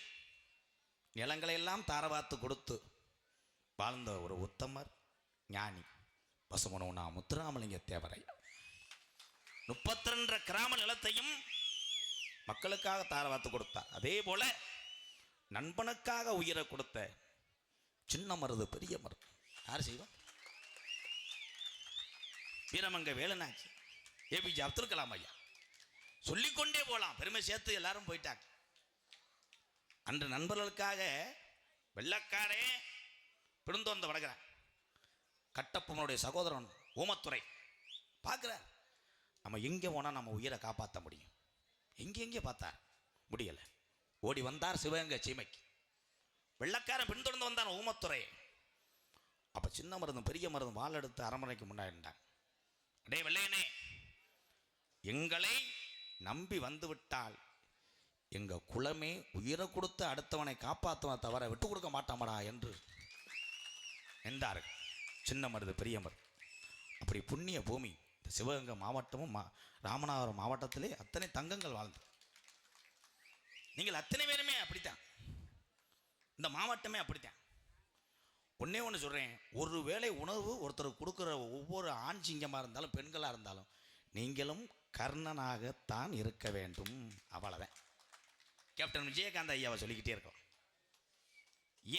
நிலங்களை எல்லாம் தாரவாத்து கொடுத்து வாழ்ந்த ஒரு உத்தமர் ஞானி பசுமனோனா முத்துராமலிங்க தேவரையா. 32 கிராம நிலத்தையும் மக்களுக்காக தாரவாத்து கொடுத்தார். அதே போல நண்பனுக்காக உயிரை கொடுத்த சின்ன மருது பெரிய மருது யார் செய்வா? வீரமங்க வேலுநாச்சி, ஏபிஜே அப்துல் கலாம் ஐயா, சொல்லிக்கொண்டே போகலாம். பெருமை சேர்த்து எல்லாரும் போயிட்டாங்க. அன்று நண்பர்களுக்காக வெள்ளக்காரே பிடுந்தோந்த வடகிறான். கட்டப்பனுடைய சகோதரன் ஊமத்துறை பார்க்குறார். நம்ம எங்கே போனால் நம்ம உயிரை காப்பாற்ற முடியும். எங்கே பார்த்தார், முடியலை. ஓடி வந்தார் சிவகங்கை சீமைக்கு. வெள்ளக்காரன் பின்தொடர்ந்து வந்தான் ஊமத்துறை. அப்போ சின்ன மருந்தும் பெரிய மருந்தும் வாள் எடுத்து அரண்மனைக்கு முன்னாடி இருந்தாங்க. அடே வெள்ளையனே, எங்களை நம்பி வந்து விட்டால் எங்கள் குலமே உயிரை கொடுத்து அடுத்தவனை காப்பாற்றுவனை தவிர விட்டு கொடுக்க மாட்டாமடா என்று என்றார்கள் சின்ன மருது பெரிய மருது. அப்படி புண்ணிய பூமி இந்த சிவகங்கை மாவட்டமும் ராமநாதபுரம் மாவட்டத்திலே அத்தனை தங்கங்கள் வாழ்ந்து. நீங்கள் அத்தனை பேருமே அப்படித்தான், இந்த மாவட்டமே அப்படித்தான். ஒன்றே ஒன்று சொல்கிறேன், ஒரு வேளை உணவு ஒருத்தருக்கு கொடுக்குற ஒவ்வொரு ஆண் சிங்கமாக இருந்தாலும் பெண்களாக இருந்தாலும் நீங்களும் கர்ணனாகத்தான் இருக்க வேண்டும். அவ்வளோதான். கேப்டன் விஜயகாந்த் ஐயாவை சொல்லிக்கிட்டே இருக்கோம்.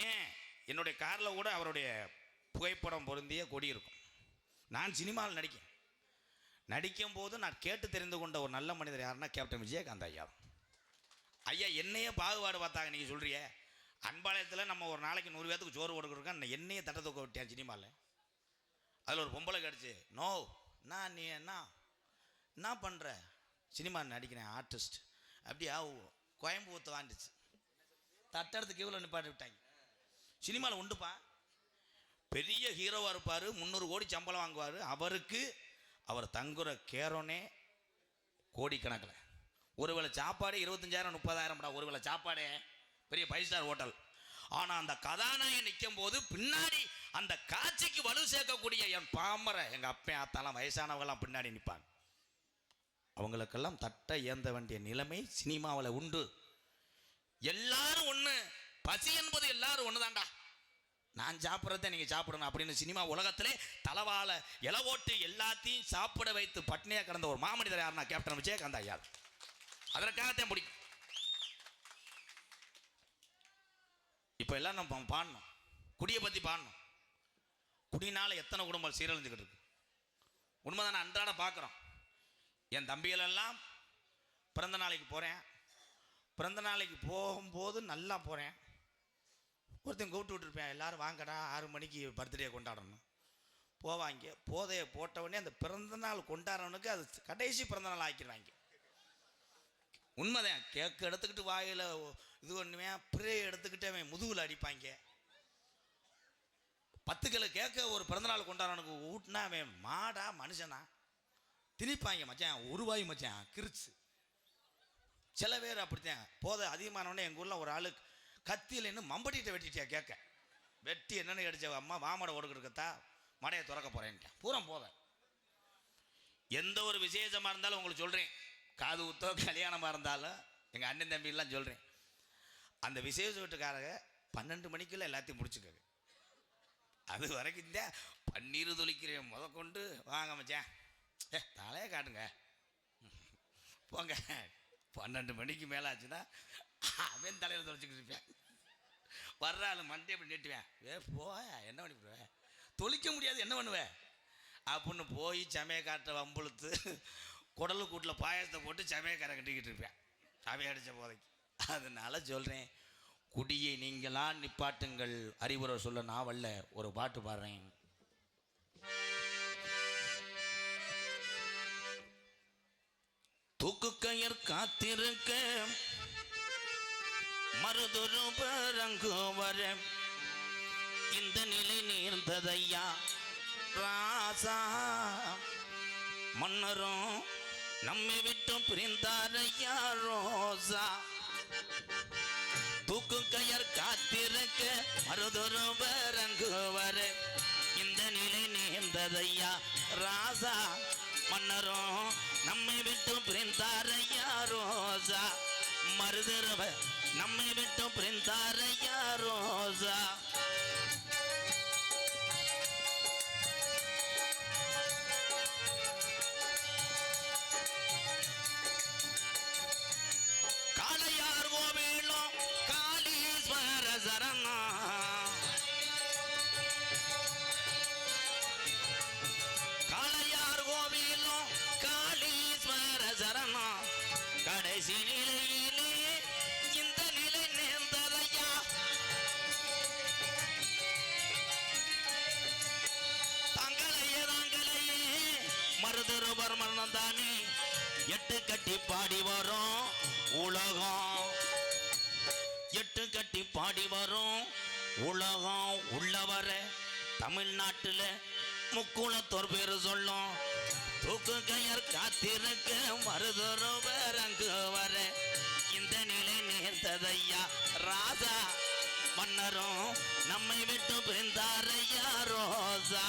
ஏன் என்னுடைய காரில் கூட அவருடைய புகைப்படம் பொருந்திய கொடி இருக்கும். நான் சினிமாவில் நடிக்கும் போது நான் கேட்டு தெரிந்து கொண்ட ஒரு நல்ல மனிதர் யாருன்னா கேப்டன் விஜயகாந்த் ஐயா. ஐயா என்னையே பாகுபாடு பார்த்தாங்க. நீங்கள் சொல்கிறிய அன்பாளையத்தில் நம்ம ஒரு நாளைக்கு 100 பேத்துக்கு சோறு கொடுக்குறோம், என்னையே தட்டை தூக்க விட்டேன் சினிமாவில். அதில் ஒரு பொம்பளை கிடச்சி, நோ நான் நீ என்ன பண்ணுற, சினிமா நடிக்கிறேன் ஆர்டிஸ்ட் அப்படியா, கோயம்புத்தூர் வாண்டிச்சு தட்டெடுத்து கீழே நிப்பாட்டி விட்டாங்க. சினிமாவில் உண்டுப்பா, பெரிய ஹீரோவாக இருப்பார், 300 கோடி சம்பளம் வாங்குவார். அவருக்கு அவர் தங்குற கேரோனே கோடிக்கணக்கில். ஒருவேளை சாப்பாடு 25,000 30,000 ஒருவேளை சாப்பாடே, பெரிய 5 ஸ்டார் ஹோட்டல். ஆனால் அந்த கதாநாயகன் நிற்கும் போது பின்னாடி அந்த காட்சிக்கு வலு சேர்க்கக்கூடிய என் பாமரை எங்கள் அப்பன் ஆத்தாலாம் வயசானவங்களாம் பின்னாடி நிற்பாங்க. அவங்களுக்கெல்லாம் தட்டை ஏந்த வேண்டிய நிலைமை சினிமாவில் உண்டு. எல்லாரும் ஒன்று, பசி என்பது எல்லாரும் ஒன்று தான்டா, நான் சாப்பிட்றத நீங்கள் சாப்பிடணும் அப்படின்னு சினிமா உலகத்திலே தலவாழ இலை ஓட்டு எல்லாத்தையும் சாப்பிட வைத்து பட்னியாக கிடந்த ஒரு மாமனிதர் யாருன்னா கேப்டன் விஜயகாந்த் ஐயா. அதற்காகத்தான் பிடிக்கும். இப்போ எல்லாம் நம்ம பாடணும், குடியை பற்றி பாடணும். குடினால எத்தனை குடும்பம் சீரழிஞ்சுக்கிட்டு இருக்கு. உண்மைதான், அன்றாட பார்க்குறோம். என் தம்பிகளெல்லாம் பிறந்த நாளைக்கு போகிறேன், பிறந்த நாளைக்கு போகும்போது நல்லா போகிறேன். ஒருத்தன் கூப்பிட்டு விட்டுருப்பேன், எல்லோரும் வாங்கடா 6 மணிக்கு பர்த்டே கொண்டாடணும். போவாங்க, போதையை போட்டவுடனே அந்த பிறந்த நாள் கொண்டாடுறவனுக்கு அது கடைசி பிறந்த நாள் ஆக்கிடுவாங்க. உண்மைதான். கேக்கு எடுத்துக்கிட்டு வாயில் இது பண்ணுவேன், ப்ரே எடுத்துக்கிட்டு அவன் முதுகில் அடிப்பாங்க. 10 கிலோ கேட்க ஒரு பிறந்தநாள் கொண்டாடுறவனுக்கு ஊட்டினா அவன் மாடா மனுஷனா திணிப்பாங்க. மச்சான் ரூபாய் மச்சான் கிரிச்சு. சில பேர் அப்படித்தான். போதை அதிகமானவொடனே எங்கள் ஊரில் ஒரு ஆளு கத்தியிலேன்னு மம்பட்டிகிட்ட வெட்டிட்டியா கேட்க வெட்டி என்னென்னு அடிச்ச அம்மா வாமடை ஓடுக்கிறக்கத்தா மடையை திறக்க போகிறேன்ட்டேன். பூரா போதை. எந்த ஒரு விசேஷமாக இருந்தாலும் உங்களுக்கு சொல்கிறேன், காது ஊத்தோ கல்யாணமாக இருந்தாலும் எங்கள் அண்ணன் தம்பிலாம் சொல்கிறேன், அந்த விசேஷ வீட்டுக்காரங்க 12 மணிக்குள்ளே எல்லாத்தையும் முடிச்சுக்கோங்க. அது வரைக்கும் தான் பன்னீர் தொளிக்கிறேன் முதற்கொண்டு வாங்க மச்சான் தலையை காட்டுங்க போங்க. 12 மணிக்கு மேலே ஆச்சுன்னா அவன் தலையில் தொலைச்சிக்கிட்டு இருப்பேன். வர்ற ஆள் மண்டே அப்படி நீட்டுவேன், என்ன பண்ணிவிடுவேன், தொளிக்க முடியாது என்ன பண்ணுவேன் அப்படின்னு போய் சமயக்காட்டை வம்புழுத்து குடலு கூட்டில் பாயசத்தை போட்டு சமயக்காரை கட்டிக்கிட்டு இருப்பேன் சமைய அடித்த போதைக்கு. அதனால சொல்கிறேன், குடியை நீங்களா நிப்பாட்டுங்கள் அறிவுரை சொல்ல நாவல்ல ஒரு பாட்டு பாடுறேன். தூக்கு கயர் காத்திருக்க மருதொரு பரங்கு வர இந்த நிலை நேர்ந்ததையா ராசா, மன்னரும் நம்மை விட்டு பிரிந்தாரையா ரோசா. தூக்கு கயர் காத்திருக்க மருதொரு பரங்கு வர இந்த நிலை நேர்ந்ததையா ராசா, மன்னரும் நம்மை விட்டு பிரிந்தாரையா ரோசா, மருதரவ நம்மை விட்டு பிரிந்தாரையா ரோசா. காளையார் கோவிலும் காளீஸ்வர சரணா, காளையார் கோவிலும் காளீஸ்வர சரணா, கடைசி நிலையிலே இந்த நிலை நேர்ந்ததையா. தாங்களையே மருதருபர் மரணந்தானே எட்டு கட்டி பாடி வரும் உலகம், எட்டு கட்டி பாடி வரும் உலகம் உள்ளவர தமிழ்நாட்டுல முக்குளத்தோர் பேரு சொல்லும். தூக்கு கயர் காத்திருக்க மருதொருவர் அங்கு வர இந்த நிலை நேர்ந்ததையா ராசா மன்னரும் நம்மை விட்டு பிரிந்தாரையா ரோசா.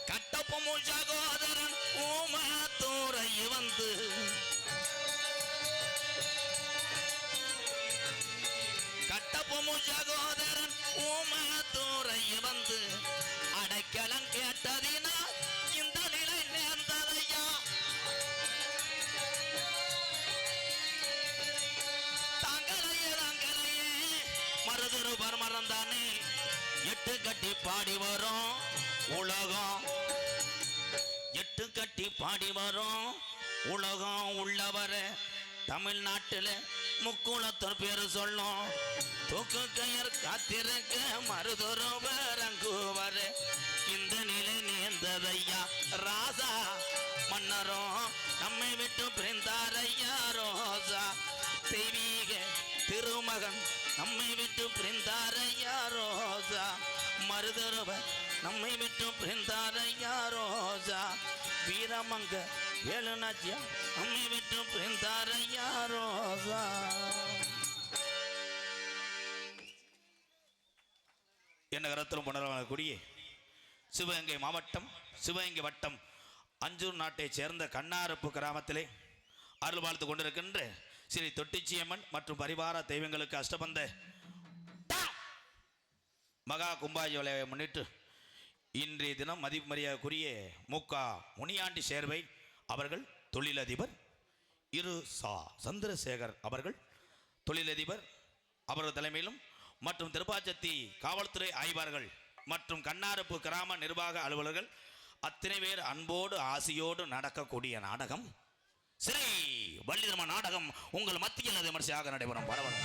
கட்டப்பமும் சகோதரன் ஊமத்தூரை வந்து கட்டப்பமும் சகோதரன் ஊமத்தூரை வந்து அடைக்கலம் கேட்டதினா இந்த நிலை நேர்ந்ததையா. தாங்களையே தாங்களையே மருதுருபர் மறந்தானே எட்டு கட்டி பாடி வரும் உலகம், எட்டு கட்டி பாடி வரும் உலகம் உள்ளவர தமிழ்நாட்டில் முக்குளத்தோர் பேரு சொல்லும். தூக்கு கயர் காத்திருக்க மருதொருவர் அங்கு வர இந்த நிலை நேர்ந்ததையா ராசா மன்னரும் நம்மை விட்டு பிரிந்தாரையா ரோசா. தெய்வீக திருமகன் நம்மை விட்டு பிரிந்தாரையா ரோசா. மருதொருவர் நம்மை விட்டு பிரிந்தாரையா ரோசா. வீரமங்க வேலுநாச்சியா நம்மை விட்டு பிரிந்தாரையா ரோசா. என்ன கரத்திலும் புனரவனக்கூடிய சிவகங்கை மாவட்டம் சிவகங்கை வட்டம் அஞ்சூர் நாட்டைச் சேர்ந்த கண்ணாரப்பு கிராமத்திலே அருள் வாழ்த்து கொண்டிருக்கின்ற ஸ்ரீ தொட்டிச்சியம்மன் மற்றும் பரிவார தெய்வங்களுக்கு அஷ்டபந்த மகா கும்பாபிஷேகத்தை முன்னிட்டு இன்றைய தினம் மதிப்புமரியாதைக்குரிய முகா முனியாண்டி சேர்வை அவர்கள் தொழிலதிபர் இரு சா சந்திரசேகர் அவர்கள் தொழிலதிபர் அவரது தலைமையிலும் மற்றும் திருப்பாச்சத்தி காவல்துறை ஆய்வாளர்கள் மற்றும் கண்ணாரப்பு கிராம நிர்வாக அலுவலர்கள் அத்தனை பேர் அன்போடு ஆசையோடு நடக்கக்கூடிய நாடகம் ஸ்ரீ வள்ளிதர்ம நாடகம் உங்கள் மத்தியில் விமர்சையாக நடைபெறும். பரவல்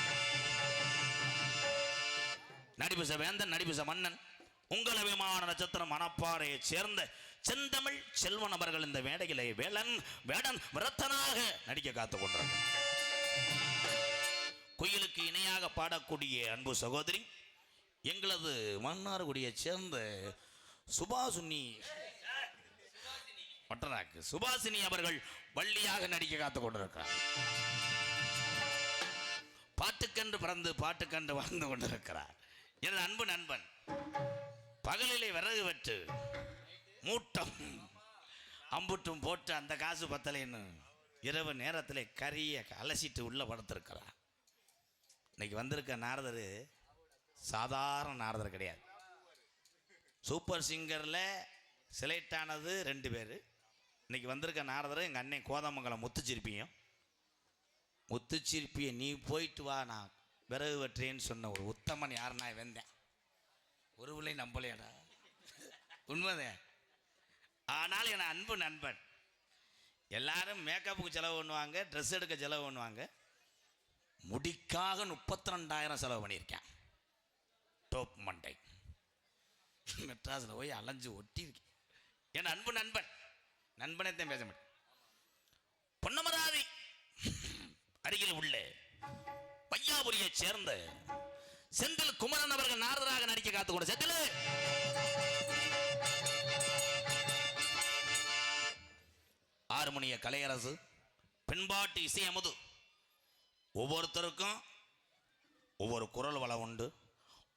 நடிபிச வேந்தன் நடிபிச மன்னன் உங்கள் அபிமான நட்சத்திரம் மணப்பாறையை சேர்ந்த செந்தமிழ் செல்வன் அவர்கள் இந்த மேடையிலே வேடன் விரத்தனாக நடிக்க காத்துக் கொண்டார்கள். குயிலுக்கு இணையாக பாடக்கூடிய அன்பு சகோதரி எங்களது மன்னார்குடியை சேர்ந்த சுபாசினி அவர்கள் வள்ளியாக நடிக்க காத்துக் கொண்டிருக்கிறார். பாட்டுக்கன்று பிறந்து பாட்டுக்கன்று வாழ்ந்து கொண்டிருக்கிறார். எனது அன்பு நண்பன் பகலிலே விறகு வெட்டு மூட்டம் அம்புட்டும் போட்டு அந்த காசு பத்தலைன்னு இரவு நேரத்தில் கறியை அலசிட்டு உள்ள படுத்திருக்கிறார். இன்னைக்கு வந்திருக்க நாரதர் சாதாரண நாரதர் கிடையாது. சூப்பர் சிங்கரில் செலக்ட் ஆனது 2 பேர். இன்னைக்கு வந்திருக்க நாரதர் எங்கள் அண்ணன் கோதமங்கலம் முத்துச்சிரிப்பியை நீ போயிட்டு வா நான் விறகு வெட்டுறேன்னு சொன்ன ஒரு உத்தமன் யாருன்னா வந்தேன். ஒரு விலை நம்பலையாடா, உண்மைதான். ஆனால் என் அன்பு நண்பன் எல்லாரும் மேக்கப்புக்கு செலவு பண்ணுவாங்க, ட்ரெஸ் எடுக்க செலவு பண்ணுவாங்க. முடிக்காக 32,000 செலவு பண்ணியிருக்கேன். டோப் மண்டை மெட்ராஸில் போய் அலைஞ்சு ஒட்டியிருக்கேன். என் அன்பு நண்பனைத்தான் பேச மாட்டேன். பொன்னமராதி அருகில் உள்ள பையாபுரியை சேர்ந்த செந்தில் குமரன் அவர்கள் நாரதராக நடிக்க காத்துக்கொண்டு செந்தில் ஹார்மோனிய கலையரசு பெண்பாட்டு இசையமுது ஒவ்வொருத்தருக்கும் ஒவ்வொரு குரல் வளம் உண்டு.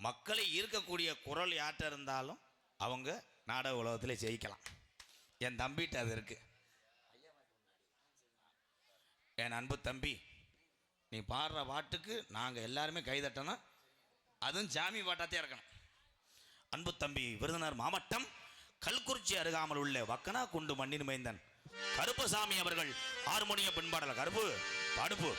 மக்களை ஈர்க்கக்கூடிய குரல் யார்கிட்ட இருந்தாலும் அவங்க நாடக உலகத்தில் ஜெயிக்கலாம். என் தம்பிகிட்ட அது இருக்கு. என் அன்பு தம்பி, நீ பாடுற பாட்டுக்கு நாங்கள் எல்லாருமே கைதட்டணும். அதுவும் ஜாமி பாட்டாத்தே இருக்கணும். அன்பு தம்பி விருதுநகர் மாவட்டம் கல்குறிச்சி அருகாமல் உள்ள வக்கனா குண்டு மண்ணின் மைந்தன் கருப்பசாமி அவர்கள் ஹார்மோனிய பெண்பாடல கருப்பு பாடுப்பு.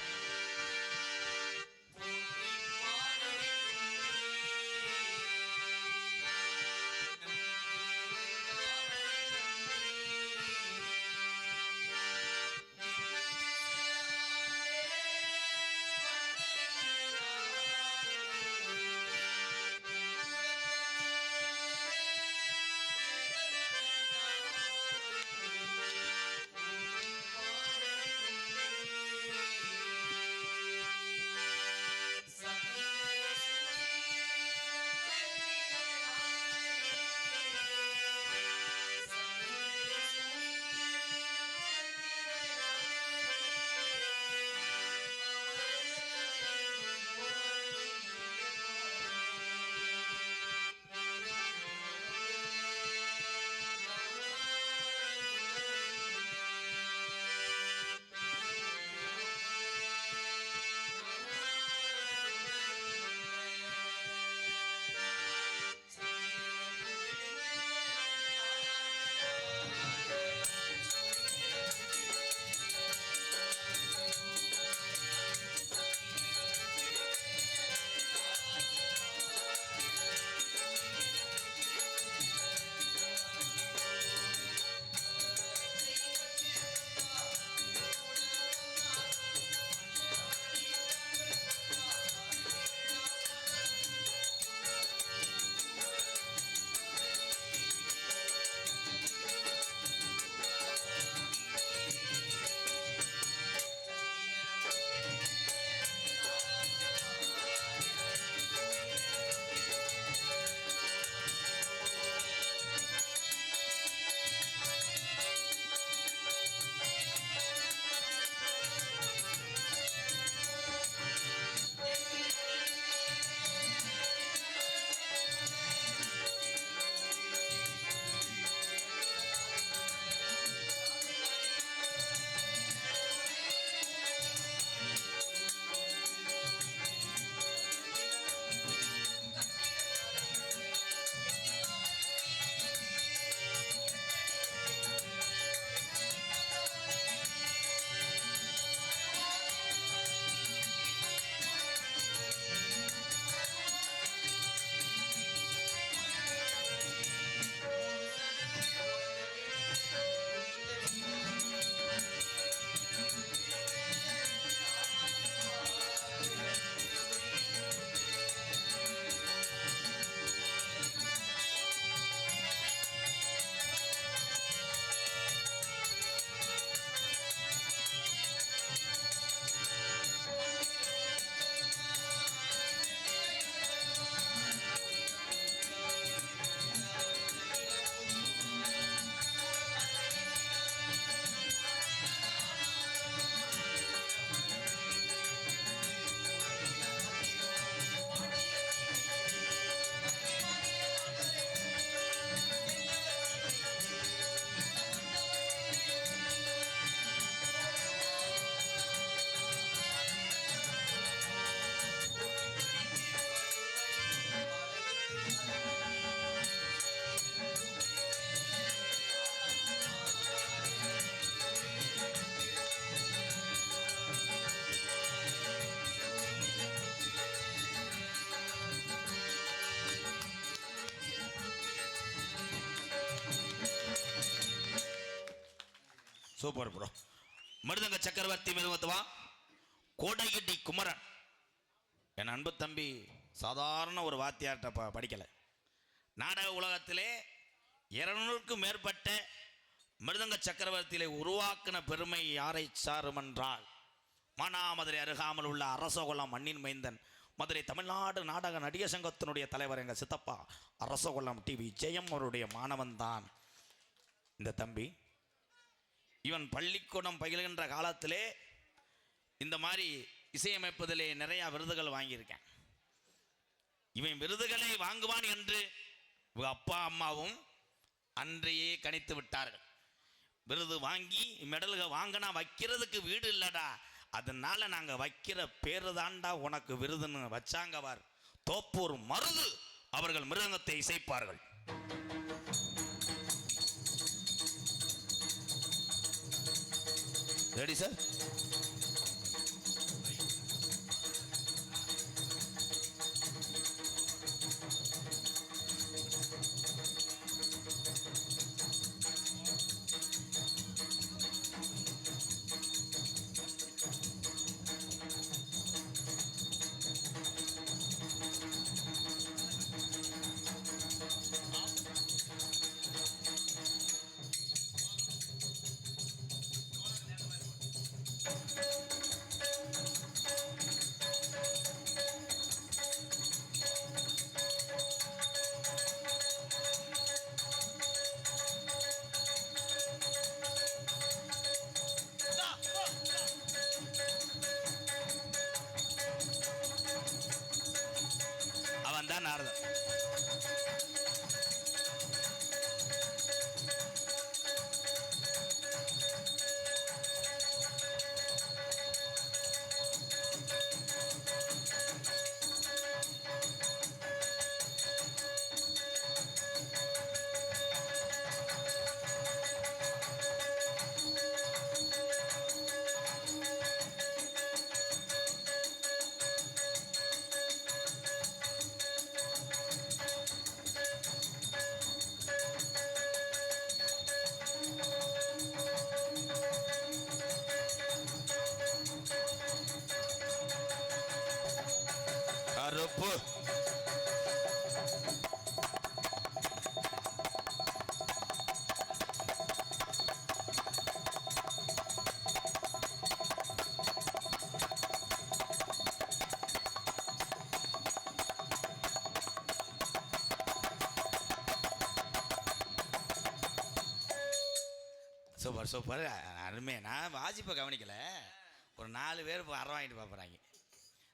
Super bro. மிருதங்க சக்கரவர்த்தி மிருதத்துவா கோடையடி குமரன் என் அன்பு தம்பி சாதாரண ஒரு வாத்தியார்கிட்ட படிக்கலை. நாடக உலகத்திலே 200க்கும் மேற்பட்ட மிருதங்க சக்கரவர்த்தியிலே உருவாக்கின பெருமை யாரை சாரும் என்றால் மானாமதுரை அருகாமல் உள்ள அரசகுலம் மண்ணின் மைந்தன் மதுரை தமிழ்நாடு நாடக நடிகர் சங்கத்தினுடைய தலைவர் எங்கள் சித்தப்பா அரசகுலம் டிவி ஜெயம் அவருடைய மாணவன் தான் இந்த தம்பி. இவன் பள்ளிக்கூடம் பயில்கின்ற காலத்திலே இந்த மாதிரி இசையமைப்பதிலே நிறையா விருதுகள் வாங்கியிருக்கேன். இவன் விருதுகளை வாங்குவான் என்று இவங்க அப்பா அம்மாவும் அன்றையே கணித்து விட்டார்கள். விருது வாங்கி மெடல்கள் வாங்கினா வைக்கிறதுக்கு வீடு இல்லடா, அதனால நாங்கள் வைக்கிற பேரு தாண்டா உனக்கு விருதுன்னு வச்சாங்கவார். தோப்பூர் மருது அவர்கள் மிருதங்கத்தை இசைப்பார்கள். Ready sir? அவன் தான் நாரதன். கருப்பு சூப்பர் சூப்பர் அருமை. நான் வாசிப்பை கவனிக்கல. ஒரு 4 பேர் இப்போ அரை வாங்கிட்டு பார்க்குறாங்க.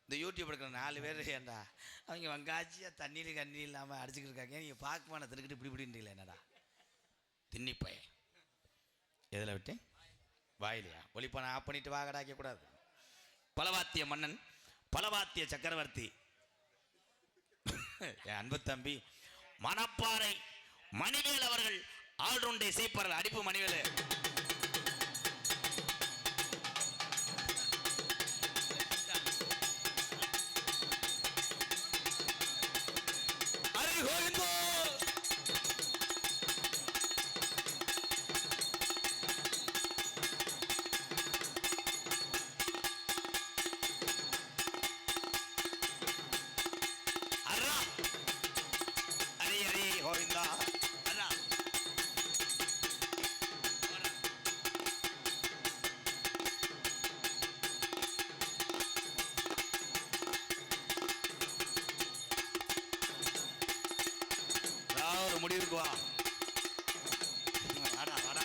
இந்த யூடியூப் எடுக்கிற 4 பேர் ஏன்டா அவங்க வங்காச்சியாக தண்ணீர் கண்ணி இல்லாமல் அடிச்சுக்கிட்டு இருக்காங்க. நீங்கள் பார்க்கமான திருக்கிட்டு இப்படி இப்படின்றீங்களே என்னடா தின்னிப்பைய. எதில் விட்டு வாயிலையா ஒளிப்பான ஆஃப் பண்ணிட்டு வாகடாக்கக்கூடாது. பலவாத்திய மன்னன் பலவாத்திய சக்கரவர்த்தி என் அன்பு தம்பி மணப்பாறை மணிவேல் அவர்கள் ஆல்ரவுண்டை இசைப்பார்கள். அடிப்பு மணிவேலு. முடிவுக்கு வா. வாடா வாடா.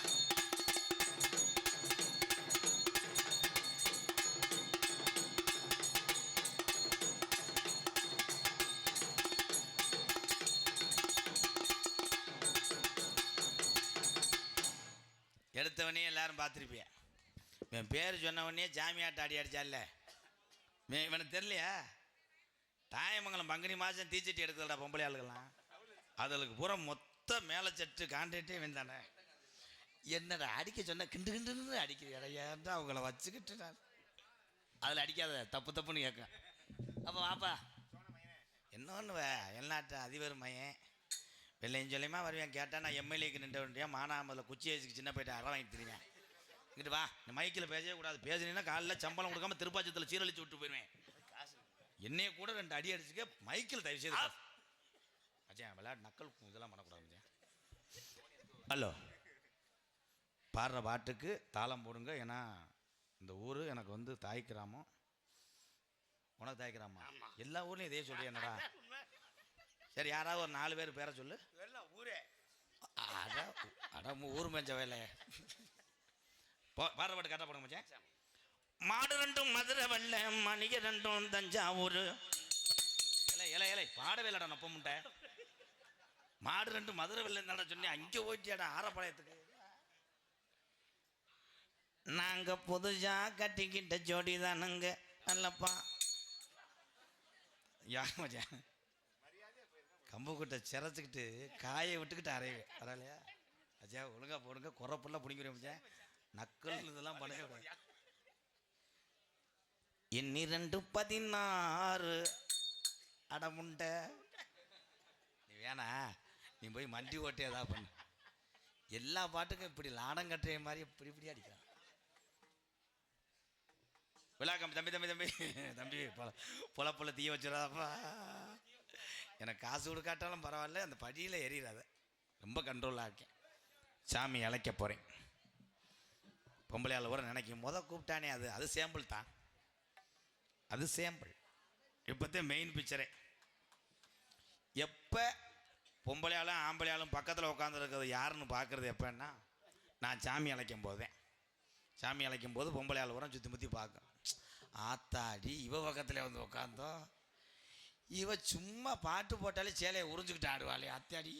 எடுத்தவனே எல்லாரும் பார்த்துருப்பிய. என் பேர் சொன்னவனே ஜாமியாட்ட அடி அடிச்சால இவனுக்கு தெரியலையா? தாயமங்கலம் பங்குனி மாதம் தீச்சட்டி எடுக்கலடா பொம்பளை ஆளுகள்லாம். அதுக்கு பூரா மொத்த மேலே சட்டு கான்ட்ராக்டே வேண்டானே. என்னடா அடிக்க சொன்ன கிண்டு கிண்டுன்னு அடிக்கிற இடையாண்டா அவங்கள வச்சுக்கிட்டு நான் அதில் அடிக்காத தப்பு தப்புன்னு கேட்க. அப்போ வாப்பா இன்னொன்று வெளிநாட்டு அதிபர் மையன் வெள்ளையும் சொல்லியமாக வருவேன். கேட்டால் நான் எம்எல்ஏக்கு நின்ற வேண்டியா மானாமதில் குச்சி வச்சுக்கு சின்ன போய்ட்டு அரை வாங்கிட்டு தெரியுவேன். இங்கிட்டு வா, இந்த மைக்கில் பேசவே கூடாது. பேசுனீங்கன்னா காலைல சம்பளம் கொடுக்காம திருப்பாச்சத்தில் சீரழிச்சு விட்டு போயிடுவேன். என்னைய கூட 2 அடி அடிச்சுக்க, மைக்கில் தயவு செய்து மச்சான் விளையாட்டு நக்கல் இதெல்லாம் பண்ணக்கூடாது மச்சான். ஹலோ, பாடுற பாட்டுக்கு தாளம் போடுங்க. ஏன்னா இந்த ஊர் எனக்கு வந்து தாய் கிராமம். உனக்கு தாய் கிராமம். எல்லா ஊர்லையும் இதே சொல்றியா என்னடா? சரி, யாராவது ஒரு 4 பேர் பேரை சொல்லு. ஊரே அட ஊர் மேஞ்ச வேலை. பாடுற பாட்டு கரெக்டாக போடுங்க மச்சான். மாடு 2 மதுரை வெள்ள, மணிக 2 தஞ்சாவூர். இலை பாடவே இல்லடா நொப்ப முட்டை. மாடு 2 மதுரை வெள்ள நட சொன்னேன், அங்கே போயிட்டியாடா ஆரப்பாளையத்துக்கு. நாங்க புதுசா கட்டிக்கிட்ட ஜோடி தானுங்க நல்லப்பா. யார் மச்சான் கம்பு கூட்ட சிறச்சிக்கிட்டு காயை விட்டுக்கிட்டு அரைவே அரையிலையா? அஜா ஒழுங்கா போடுங்க, குறப்பெல்லாம் பிடிக்கிறேன் மச்சான். நக்கல் இதெல்லாம் பண்ணவே கூடாது. எண்ணி 2 16 அடமுண்டை. நீ வேணா, நீ போய் மண்டி ஓட்டே ஏதாவது பண்ணு. எல்லா பாட்டுக்கும் இப்படி லாடம் கட்டுற மாதிரி இப்படி அடிக்கிறான். விழாக்கம் தம்பி தம்பி தம்பி தம்பி பொல தீய வச்சிடாதப்பா. எனக்கு காசு கொடுக்காட்டாலும் பரவாயில்ல, அந்த படியில் எறிகிறாத. ரொம்ப கண்ட்ரோலாக இருக்கேன். சாமி அழைக்க போகிறேன். பொம்பளையால் கூட நினைக்கும் கூப்பிட்டானே, அது சேம்பிள் தான். அது சேம்பிள். இப்போத்தான் மெயின் பிக்சரே. எப்போ பொம்பளையாலும் ஆம்பளையாலும் பக்கத்தில் உட்காந்துருக்கிறது யாருன்னு பார்க்குறது எப்போன்னா, நான் சாமி அழைக்கும் போதேன். சாமி அழைக்கும் போது பொம்பளையால் உரம் சுற்றி முற்றி பார்க்கும். ஆத்தாடி, இவ பக்கத்தில் வந்து உட்காந்தோம், இவ சும்மா பாட்டு போட்டாலே சேலையை உறிஞ்சுக்கிட்டு ஆடுவாளே, அத்தாடி